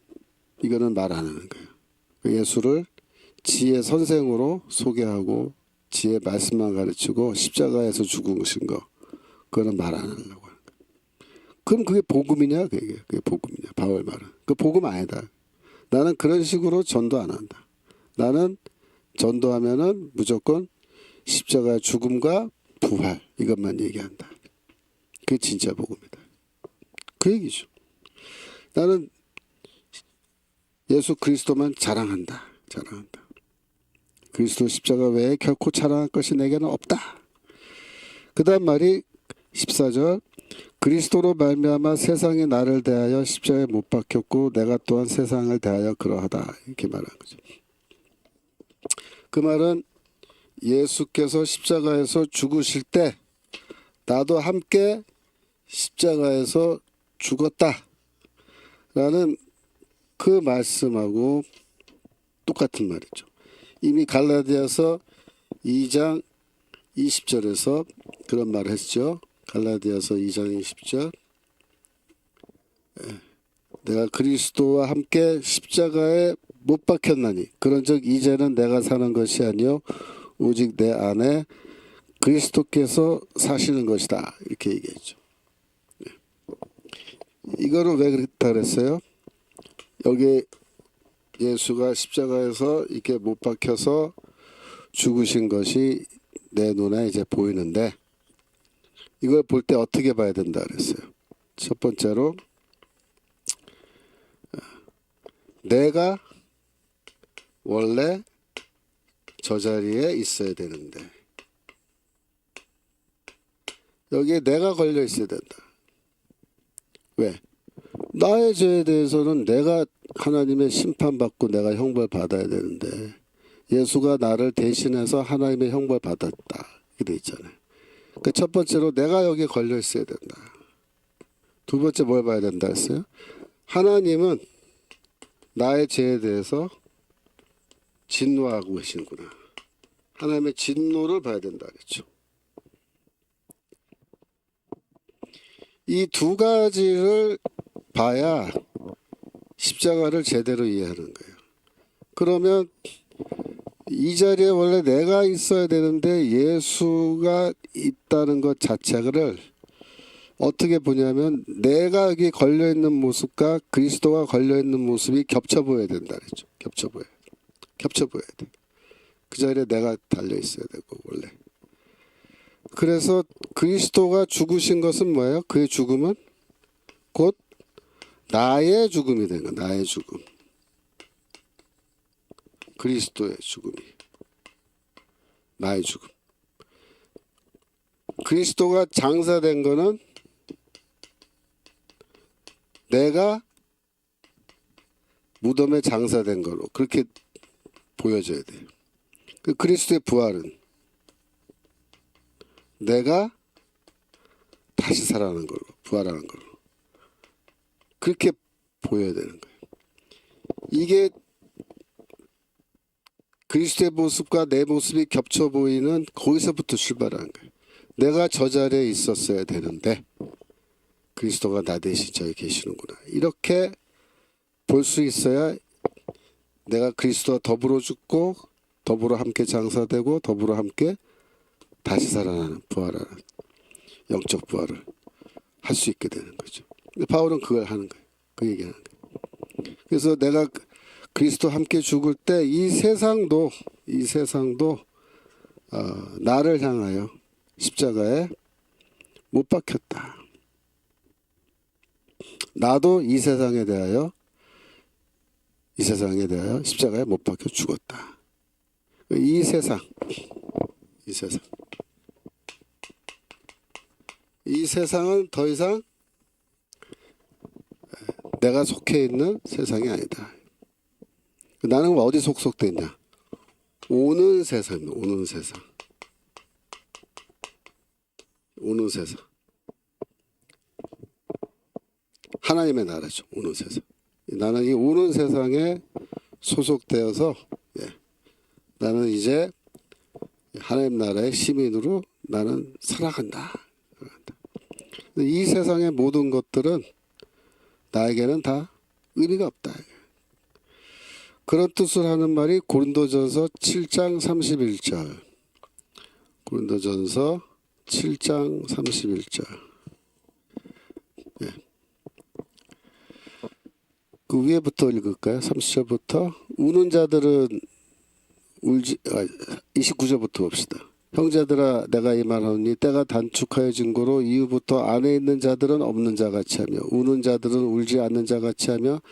Speaker 1: 이거는 말 안 하는 거예요. 예수를 지혜 선생으로 소개하고 지혜 말씀만 가르치고 십자가에서 죽으신 거 그거는 말 안 하려고 하는 거예요. 그럼 그게 복음이냐? 그게 복음이냐? 바울 말은. 그 복음 아니다. 나는 그런 식으로 전도 안 한다. 나는 전도하면은 무조건 십자가 죽음과 부활 이것만 얘기한다. 그게 진짜 복음이다. 그 얘기죠. 나는 예수 그리스도만 자랑한다. 자랑한다. 그리스도 십자가 외에 결코 자랑할 것이 내게는 없다. 그 다음 말이 14절. 그리스도로 말미암아 세상이 나를 대하여 십자가에 못 박혔고 내가 또한 세상을 대하여 그러하다. 이렇게 말하는 거죠. 그 말은 예수께서 십자가에서 죽으실 때 나도 함께 십자가에서 죽었다 라는 그 말씀하고 똑같은 말이죠. 이미 갈라디아서 2장 20절에서 그런 말을 했죠. 갈라디아서 2장 20절. 내가 그리스도와 함께 십자가에 못 박혔나니 그런즉 이제는 내가 사는 것이 아니요 오직 내 안에 그리스도께서 사시는 것이다. 이렇게 얘기했죠. 이거를 왜 그랬다 그랬어요? 여기 예수가 십자가에서 이렇게 못 박혀서 죽으신 것이 내 눈에 이제 보이는데 이걸 볼 때 어떻게 봐야 된다 그랬어요? 첫 번째로 내가 원래 저 자리에 있어야 되는데 여기에 내가 걸려 있어야 된다. 왜? 나의 죄에 대해서는 내가 하나님의 심판받고 내가 형벌 받아야 되는데 예수가 나를 대신해서 하나님의 형벌 받았다. 이렇게 돼 있잖아요. 그러니까 첫 번째로 내가 여기에 걸려 있어야 된다. 두 번째 뭘 봐야 된다 했어요? 하나님은 나의 죄에 대해서 진노하고 계시는구나. 하나님의 진노를 봐야 된다 그랬죠. 이 두 가지를 봐야 십자가를 제대로 이해하는 거예요. 그러면 이 자리에 원래 내가 있어야 되는데 예수가 있다는 것 자체를 어떻게 보냐면 내가 여기 걸려있는 모습과 그리스도가 걸려있는 모습이 겹쳐 보여야 된다 그랬죠. 겹쳐 보여야 돼. 그 자리에 내가 달려 있어야 되고 원래. 그래서 그리스도가 죽으신 것은 뭐예요? 그의 죽음은 곧 나의 죽음이 된 거야. 나의 죽음. 그리스도의 죽음이. 나의 죽음. 그리스도가 장사된 거는 내가 무덤에 장사된 걸로 그렇게 보여져야 돼요. 그 그리스도의 부활은 내가 다시 살아나는 걸로, 부활하는 걸로 그렇게 보여야 되는 거예요. 이게 그리스도의 모습과 내 모습이 겹쳐 보이는 거기서부터 출발하는 거예요. 내가 저 자리에 있었어야 되는데 그리스도가 나 대신 저기 계시는구나. 이렇게 볼 수 있어야 내가 그리스도와 더불어 죽고 더불어 함께 장사되고 더불어 함께 다시 살아나는 부활하는 영적 부활을 할 수 있게 되는 거죠. 바울은 그걸 하는 거예요. 그 얘기하는 거예요. 그래서 내가 그리스도 함께 죽을 때 이 세상도 나를 향하여 십자가에 못 박혔다. 나도 이 세상에 대하여 십자가에 못 박혀 죽었다. 이 세상은 더 이상 내가 속해 있는 세상이 아니다. 나는 어디 속돼 있냐? 오는 세상입니다. 오는 세상. 하나님의 나라죠. 오는 세상. 나는 이 오는 세상에 소속되어서 나는 이제 하나님 나라의 시민으로 나는 살아간다. 이 세상의 모든 것들은 나에게는 다 의미가 없다. 그런 뜻을 하는 말이 고린도전서 7장 31절. 고린도전서 7장 31절. 그 위에부터 읽을까요? 30절부터. 우는 자들은 29절부터 봅시다. 형제들아 내가 이 말하노니 때가 단축하여 증거로 이후부터 안에 있는 자들은 없는 자같이 하며 우는 자들은 울지 않는 자같이 하며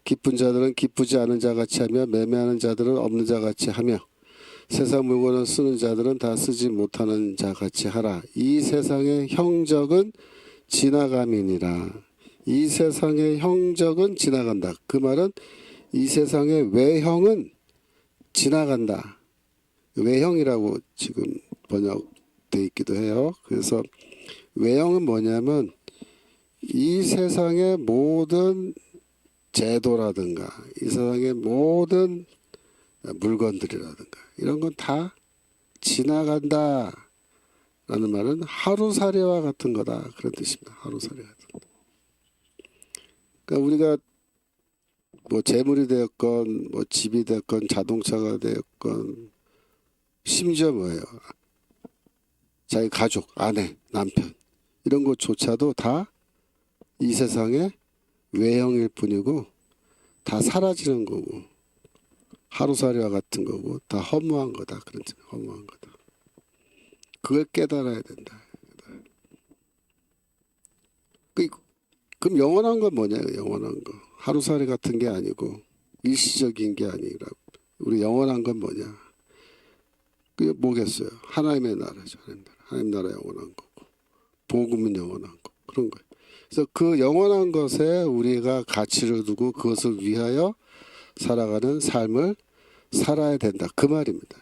Speaker 1: 기쁜 자들은 기쁘지 않은 자같이 하며 매매하는 자들은 없는 자같이 하며 세상 물건을 쓰는 자들은 다 쓰지 못하는 자같이 하라. 이 세상의 형적은 지나감이니라. 이 세상의 형적은 지나간다. 그 말은 이 세상의 외형은 지나간다. 외형이라고 지금 번역되어 있기도 해요. 그래서 외형은 뭐냐면 이 세상의 모든 제도라든가 이 세상의 모든 물건들이라든가 이런 건 다 지나간다 라는 말은 하루살이와 같은 거다 그런 뜻입니다. 하루살이 같은 거. 그러니까 우리가 뭐 재물이 되었건 뭐 집이 되었건 자동차가 되었건 심지어 뭐예요? 자기 가족, 아내, 남편 이런 것조차도 다 이 세상의 외형일 뿐이고 다 사라지는 거고 하루살이와 같은 거고 다 허무한 거다. 그런 뜻, 허무한 거다. 그걸 깨달아야 된다. 그럼 영원한 건 뭐냐? 영원한 거. 하루살이 같은 게 아니고 일시적인 게 아니라고. 우리 영원한 건 뭐냐? 그게 뭐겠어요? 하나님의 나라죠. 하나님 나라 영원한 거고 복음은 영원한 거. 그런 거예요. 그래서 그 영원한 것에 우리가 가치를 두고 그것을 위하여 살아가는 삶을 살아야 된다. 그 말입니다.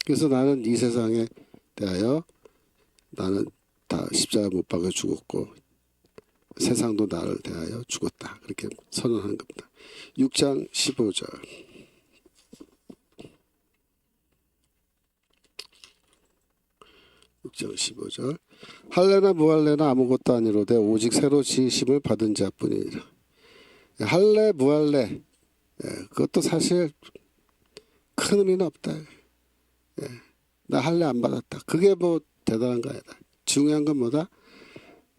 Speaker 1: 그래서 나는 이 세상에 대하여 나는 다 십자가 못 박아 죽었고 세상도 나를 대하여 죽었다. 그렇게 선언하는 겁니다. 6장 15절. 6장 15절. 할례나 무할례나 아무것도 아니로되 오직 새로 지으심을 받은 자뿐이니라. 할례 무할례 그것도 사실 큰 의미는 없다. 나 할례 안 받았다. 그게 뭐 대단한 거 아니다. 중요한 건 뭐다?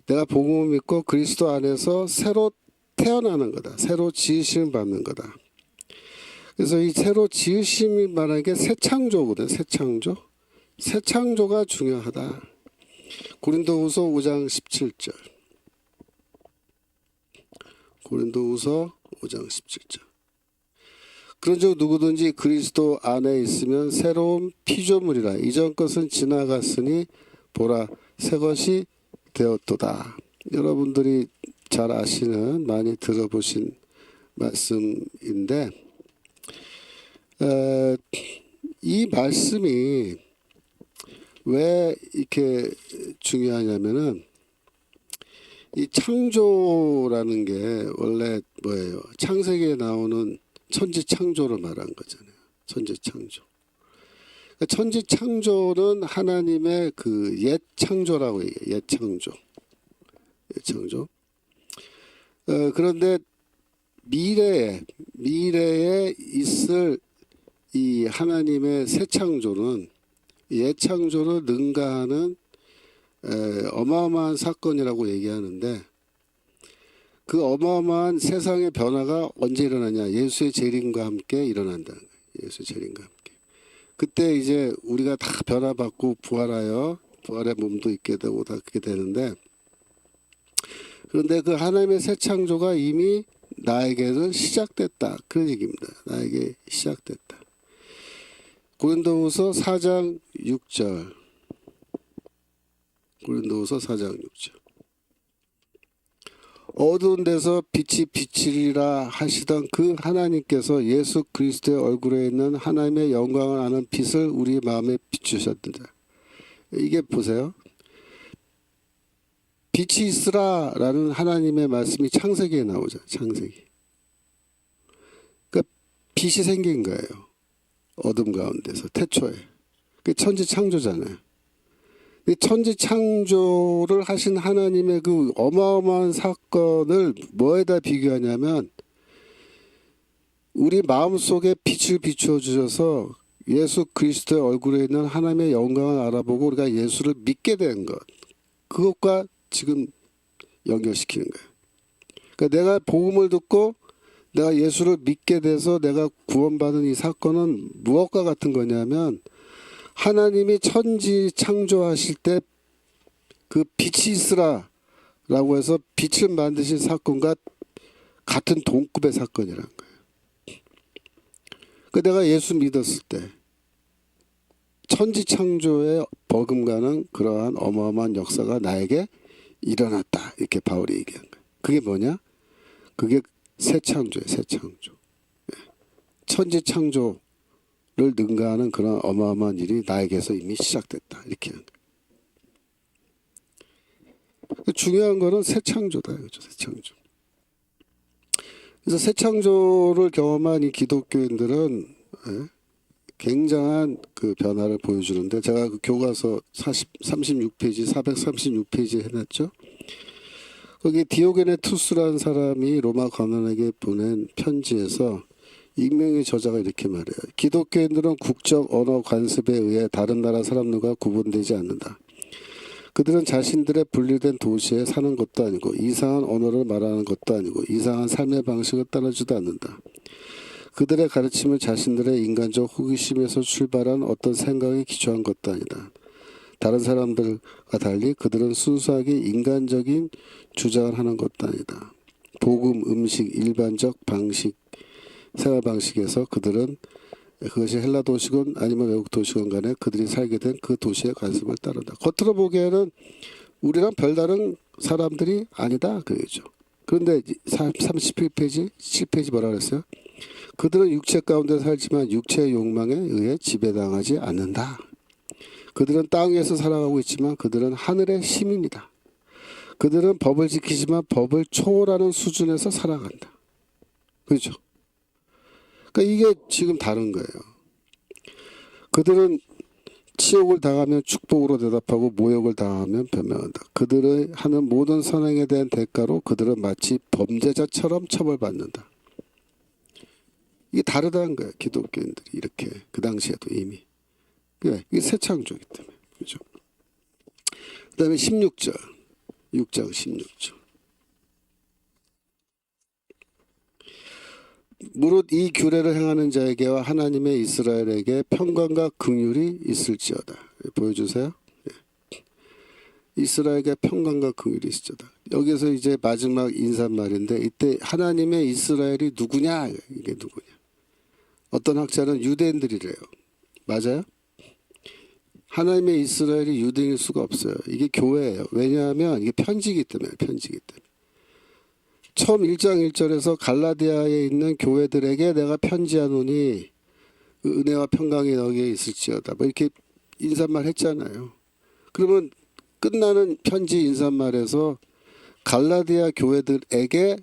Speaker 1: 내가 복음을 믿고 그리스도 안에서 새로 태어나는 거다. 새로 지으심을 받는 거다. 그래서 이 새로 지으심이 말하는 게 새 창조거든. 새 창조. 새 창조가 중요하다. 고린도후서 5장 17절. 고린도후서 5장 17절. 그런즉 누구든지 그리스도 안에 있으면 새로운 피조물이라. 이전 것은 지나갔으니 보라 새 것이 되었도다. 여러분들이 잘 아시는 많이 들어보신 말씀인데 이 말씀이 왜 이렇게 중요하냐면은 이 창조라는 게 원래 뭐예요? 창세기에 나오는 천지창조를 말한 거잖아요. 천지창조. 그러니까 천지창조는 하나님의 그 옛 창조라고 얘기해요. 옛 창조. 옛 창조. 그런데 미래에 있을 이 하나님의 새 창조는 옛 창조를 능가하는 어마어마한 사건이라고 얘기하는데 그 어마어마한 세상의 변화가 언제 일어나냐? 예수의 재림과 함께 일어난다는 거예요. 예수의 재림과 함께. 그때 이제 우리가 다 변화받고 부활하여 부활의 몸도 있게 되고 다 그렇게 되는데 그런데 그 하나님의 새 창조가 이미 나에게는 시작됐다. 그런 얘기입니다. 나에게 시작됐다. 고린도후서 4장 6절. 고린도후서 4장 6절. 어두운 데서 빛이 비치리라 하시던 그 하나님께서 예수 그리스도의 얼굴에 있는 하나님의 영광을 아는 빛을 우리 마음에 비추셨다. 이게 보세요. 빛이 있으라 라는 하나님의 말씀이 창세기에 나오죠. 창세기. 그러니까 빛이 생긴 거예요. 어둠 가운데서 태초에. 그게 천지창조잖아요. 천지창조를 하신 하나님의 그 어마어마한 사건을 뭐에다 비교하냐면 우리 마음속에 빛을 비추어 주셔서 예수 그리스도의 얼굴에 있는 하나님의 영광을 알아보고 우리가 예수를 믿게 된 것. 그것과 지금 연결시키는 거예요. 그러니까 내가 복음을 듣고 내가 예수를 믿게 돼서 내가 구원받은 이 사건은 무엇과 같은 거냐면 하나님이 천지 창조하실 때 그 빛이 있으라 라고 해서 빛을 만드신 사건과 같은 동급의 사건이라는 거예요. 그 내가 예수 믿었을 때 천지 창조에 버금가는 그러한 어마어마한 역사가 나에게 일어났다. 이렇게 바울이 얘기한 거예요. 그게 뭐냐? 그게 새 창조예요. 새 창조. 천지 창조를 능가하는 그런 어마어마한 일이 나에게서 이미 시작됐다. 이렇게 하는 거예요. 중요한 거는 새 창조다. 그렇죠? 새 창조. 그래서 새 창조를 경험한 이 기독교인들은 굉장한 그 변화를 보여주는데 제가 그 교과서 36페이지 436페이지 해놨죠. 거기 디오게네 투스라는 사람이 로마 관원에게 보낸 편지에서 익명의 저자가 이렇게 말해요. 기독교인들은 국적 언어 관습에 의해 다른 나라 사람들과 구분되지 않는다. 그들은 자신들의 분리된 도시에 사는 것도 아니고 이상한 언어를 말하는 것도 아니고 이상한 삶의 방식을 따르지도 않는다. 그들의 가르침은 자신들의 인간적 호기심에서 출발한 어떤 생각에 기초한 것도 아니다. 다른 사람들과 달리 그들은 순수하게 인간적인 주장을 하는 것도 아니다. 복음, 음식, 일반적 방식, 생활 방식에서 그들은 그것이 헬라 도시건 아니면 외국 도시건 간에 그들이 살게 된 그 도시의 관습을 따른다. 겉으로 보기에는 우리랑 별다른 사람들이 아니다. 그거죠. 그런데 37페이지, 7페이지 뭐라 그랬어요? 그들은 육체 가운데 살지만 육체의 욕망에 의해 지배당하지 않는다. 그들은 땅에서 살아가고 있지만 그들은 하늘의 시민이다. 그들은 법을 지키지만 법을 초월하는 수준에서 살아간다. 그렇죠? 그러니까 이게 지금 다른 거예요. 그들은 치욕을 당하면 축복으로 대답하고 모욕을 당하면 변명한다. 그들의 하는 모든 선행에 대한 대가로 그들은 마치 범죄자처럼 처벌받는다. 이게 다르다는 거예요. 기독교인들이 이렇게 그 당시에도 이미. 이게 새 창조이기 때문에. 그렇죠? 그 다음에 16절. 6장 16절. 무릇 이 규례를 행하는 자에게와 하나님의 이스라엘에게 평강과 긍휼이 있을지어다. 보여주세요. 이스라엘에게 평강과 긍휼이 있을지어다. 여기서 이제 마지막 인사말인데 이때 하나님의 이스라엘이 누구냐? 이게 누구냐? 어떤 학자는 유대인들이래요. 맞아요? 하나님의 이스라엘이 유대인일 수가 없어요. 이게 교회예요. 왜냐하면 이게 편지이기 때문에. 편지이기 때문에. 처음 1장 1절에서 갈라디아에 있는 교회들에게 내가 편지하노니 은혜와 평강이 너희에 있을지어다. 뭐 이렇게 인사말 했잖아요. 그러면 끝나는 편지 인사말에서 갈라디아 교회들에게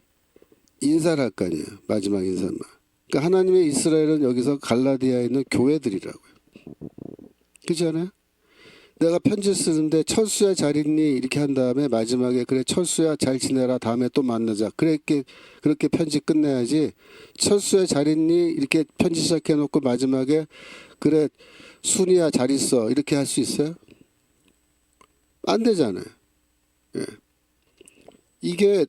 Speaker 1: 인사를 할 거 아니에요. 마지막 인사말. 그러니까 하나님의 이스라엘은 여기서 갈라디아에 있는 교회들이라고요. 그렇지 않아요? 내가 편지 쓰는데 철수야 잘 있니? 이렇게 한 다음에 마지막에 그래 철수야 잘 지내라 다음에 또 만나자. 그렇게 편지 끝내야지. 철수야 잘 있니? 이렇게 편지 시작해 놓고 마지막에 그래 순이야 잘 있어. 이렇게 할 수 있어요? 안 되잖아요. 예. 이게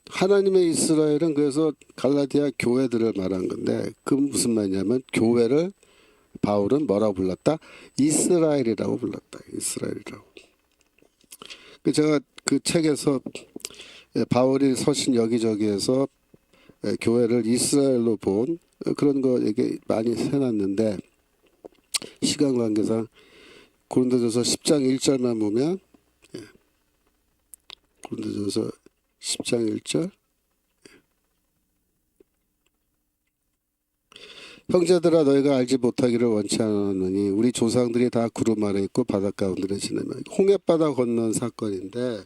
Speaker 1: 하나님의 이스라엘은 그래서 갈라디아 교회들을 말한 건데 그 무슨 말이냐면 교회를 바울은 뭐라고 불렀다? 이스라엘이라고 불렀다. 이스라엘이라고. 제가 그 책에서 바울이 서신 여기저기에서 교회를 이스라엘로 본 그런 거 얘기 많이 해놨는데 시간 관계상 고린도전서 10장 1절만 보면 고린도전서 10장 1절 형제들아 너희가 알지 못하기를 원치 않았느니 우리 조상들이 다 구름 아래 있고 바닷가 가운데 지내며 홍해바다 건넌 사건인데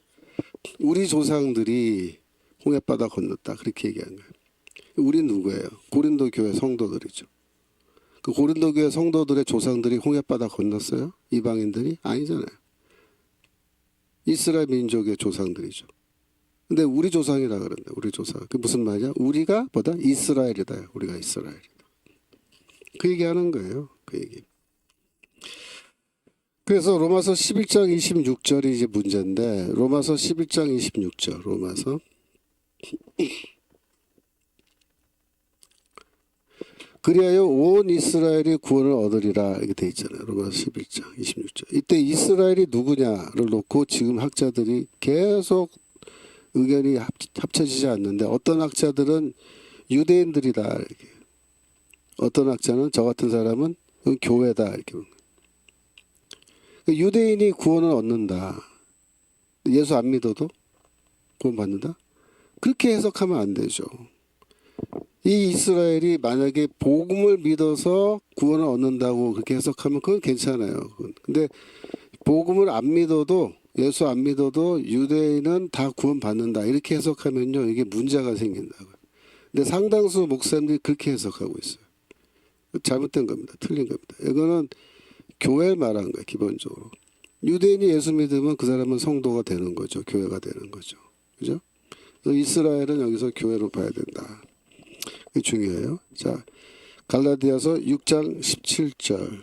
Speaker 1: 우리 조상들이 홍해바다 건넜다 그렇게 얘기한 거예요. 우리 누구예요? 고린도 교회 성도들이죠. 그 고린도 교회 성도들의 조상들이 홍해바다 건넜어요? 이방인들이? 아니잖아요. 이스라엘 민족의 조상들이죠. 근데 우리 조상이라 그러는데 우리 조상. 그 무슨 말이야? 우리가 뭐다? 이스라엘이다. 우리가 이스라엘이다. 그 얘기하는 거예요. 그 얘기. 그래서 로마서 11장 26절이 이제 문제인데 로마서 11장 26절 로마서 그리하여 온 이스라엘이 구원을 얻으리라 이렇게 돼 있잖아요. 로마서 11장 26절. 이때 이스라엘이 누구냐를 놓고 지금 학자들이 계속 의견이 합쳐지지 않는데 어떤 학자들은 유대인들이다 이렇게. 어떤 학자는 저 같은 사람은 교회다 이렇게. 유대인이 구원을 얻는다. 예수 안 믿어도 구원 받는다? 그렇게 해석하면 안 되죠. 이 이스라엘이 만약에 복음을 믿어서 구원을 얻는다고 그렇게 해석하면 그건 괜찮아요. 근데 복음을 안 믿어도 예수 안 믿어도 유대인은 다 구원 받는다. 이렇게 해석하면요. 이게 문제가 생긴다고요. 근데 상당수 목사님들이 그렇게 해석하고 있어요. 잘못된 겁니다. 틀린 겁니다. 이거는 교회를 말한 거예요. 기본적으로. 유대인이 예수 믿으면 그 사람은 성도가 되는 거죠. 교회가 되는 거죠. 그죠? 그래서 이스라엘은 여기서 교회로 봐야 된다. 그게 중요해요. 자, 갈라디아서 6장 17절.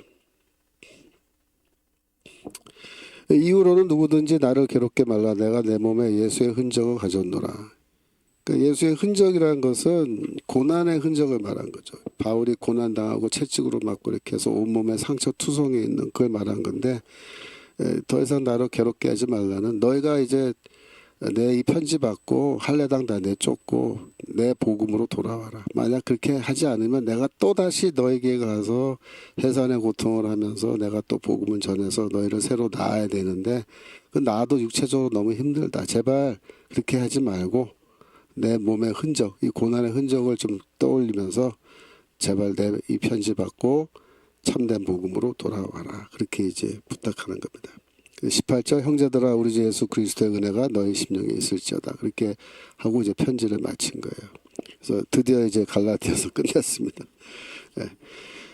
Speaker 1: 이후로는 누구든지 나를 괴롭게 말라. 내가 내 몸에 예수의 흔적을 가졌노라. 그러니까 예수의 흔적이라는 것은 고난의 흔적을 말한 거죠. 바울이 고난당하고 채찍으로 맞고 이렇게 해서 온몸에 상처 투성이 있는 그걸 말한 건데 더 이상 나를 괴롭게 하지 말라는 너희가 이제 내 이 편지 받고 할례당 다 내쫓고 내 복음으로 돌아와라. 만약 그렇게 하지 않으면 내가 또다시 너에게 가서 해산의 고통을 하면서 내가 또 복음을 전해서 너희를 새로 낳아야 되는데 그 나도 육체적으로 너무 힘들다. 제발 그렇게 하지 말고 내 몸의 흔적, 이 고난의 흔적을 좀 떠올리면서 제발 내 이 편지 받고 참된 복음으로 돌아와라. 그렇게 이제 부탁하는 겁니다. 18절 형제들아 우리 주 예수 그리스도의 은혜가 너희 심령에 있을지어다. 그렇게 하고 이제 편지를 마친 거예요. 그래서 드디어 이제 갈라디아서 끝났습니다. 네.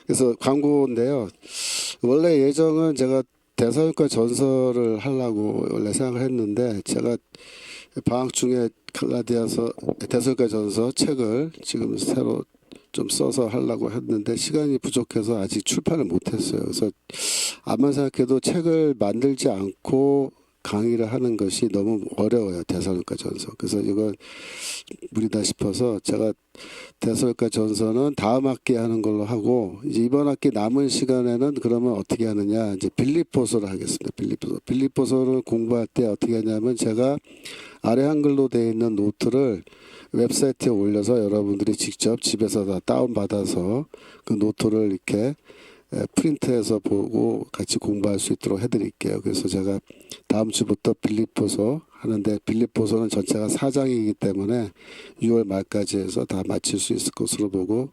Speaker 1: 그래서 광고인데요. 원래 예정은 제가 데살로니가 전서를 하려고 원래 생각을 했는데 제가 방학 중에 데살로니가 전서 책을 지금 새로 좀 써서 하려고 했는데 시간이 부족해서 아직 출판을 못했어요. 그래서 아무리 생각해도 책을 만들지 않고 강의를 하는 것이 너무 어려워요. 데살로니가 전서. 그래서 이건 무리다 싶어서 제가 데살로니가 전서는 다음 학기에 하는 걸로 하고 이제 이번 학기 남은 시간에는 그러면 어떻게 하느냐 이제 빌립보서를 하겠습니다. 빌립보서를 공부할 때 어떻게 하냐면 제가 아래 한글로 되어 있는 노트를 웹사이트에 올려서 여러분들이 직접 집에서 다 다운받아서 그 노트를 이렇게 프린트해서 보고 같이 공부할 수 있도록 해드릴게요. 그래서 제가 다음 주부터 빌립보서 하는데 빌립보서는 전체가 4장이기 때문에 6월 말까지 해서 다 마칠 수 있을 것으로 보고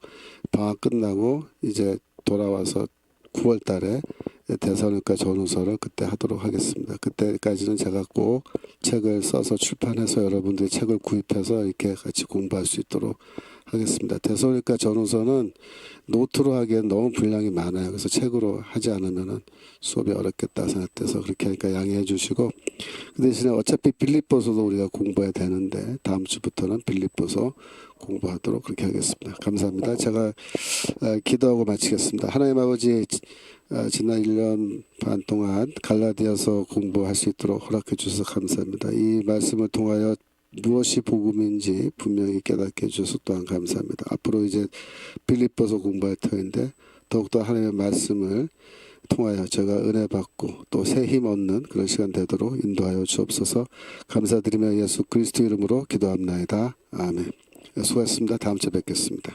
Speaker 1: 방학 끝나고 이제 돌아와서 9월 달에 데살로니가 전후서를 그때 하도록 하겠습니다. 그때까지는 제가 꼭 책을 써서 출판해서 여러분들이 책을 구입해서 이렇게 같이 공부할 수 있도록 하겠습니다. 데살로니가 전후서는 노트로 하기엔 너무 분량이 많아요. 그래서 책으로 하지 않으면 수업이 어렵겠다 생각돼서 그렇게 하니까 양해해 주시고, 그 대신에 어차피 빌립보서도 우리가 공부해야 되는데 다음 주부터는 빌립보서 공부하도록 그렇게 하겠습니다. 감사합니다. 제가 기도하고 마치겠습니다. 하나님 아버지, 지난 1년 반 동안 갈라디아서 공부할 수 있도록 허락해 주셔서 감사합니다. 이 말씀을 통하여 무엇이 복음인지 분명히 깨닫게 해주셔서 또한 감사합니다. 앞으로 이제 빌립보서 공부할 터인데 더욱더 하나님의 말씀을 통하여 제가 은혜 받고 또 새 힘 얻는 그런 시간 되도록 인도하여 주옵소서. 감사드리며 예수 그리스도 이름으로 기도합나이다. 아멘. 수고하셨습니다. 다음 주에 뵙겠습니다.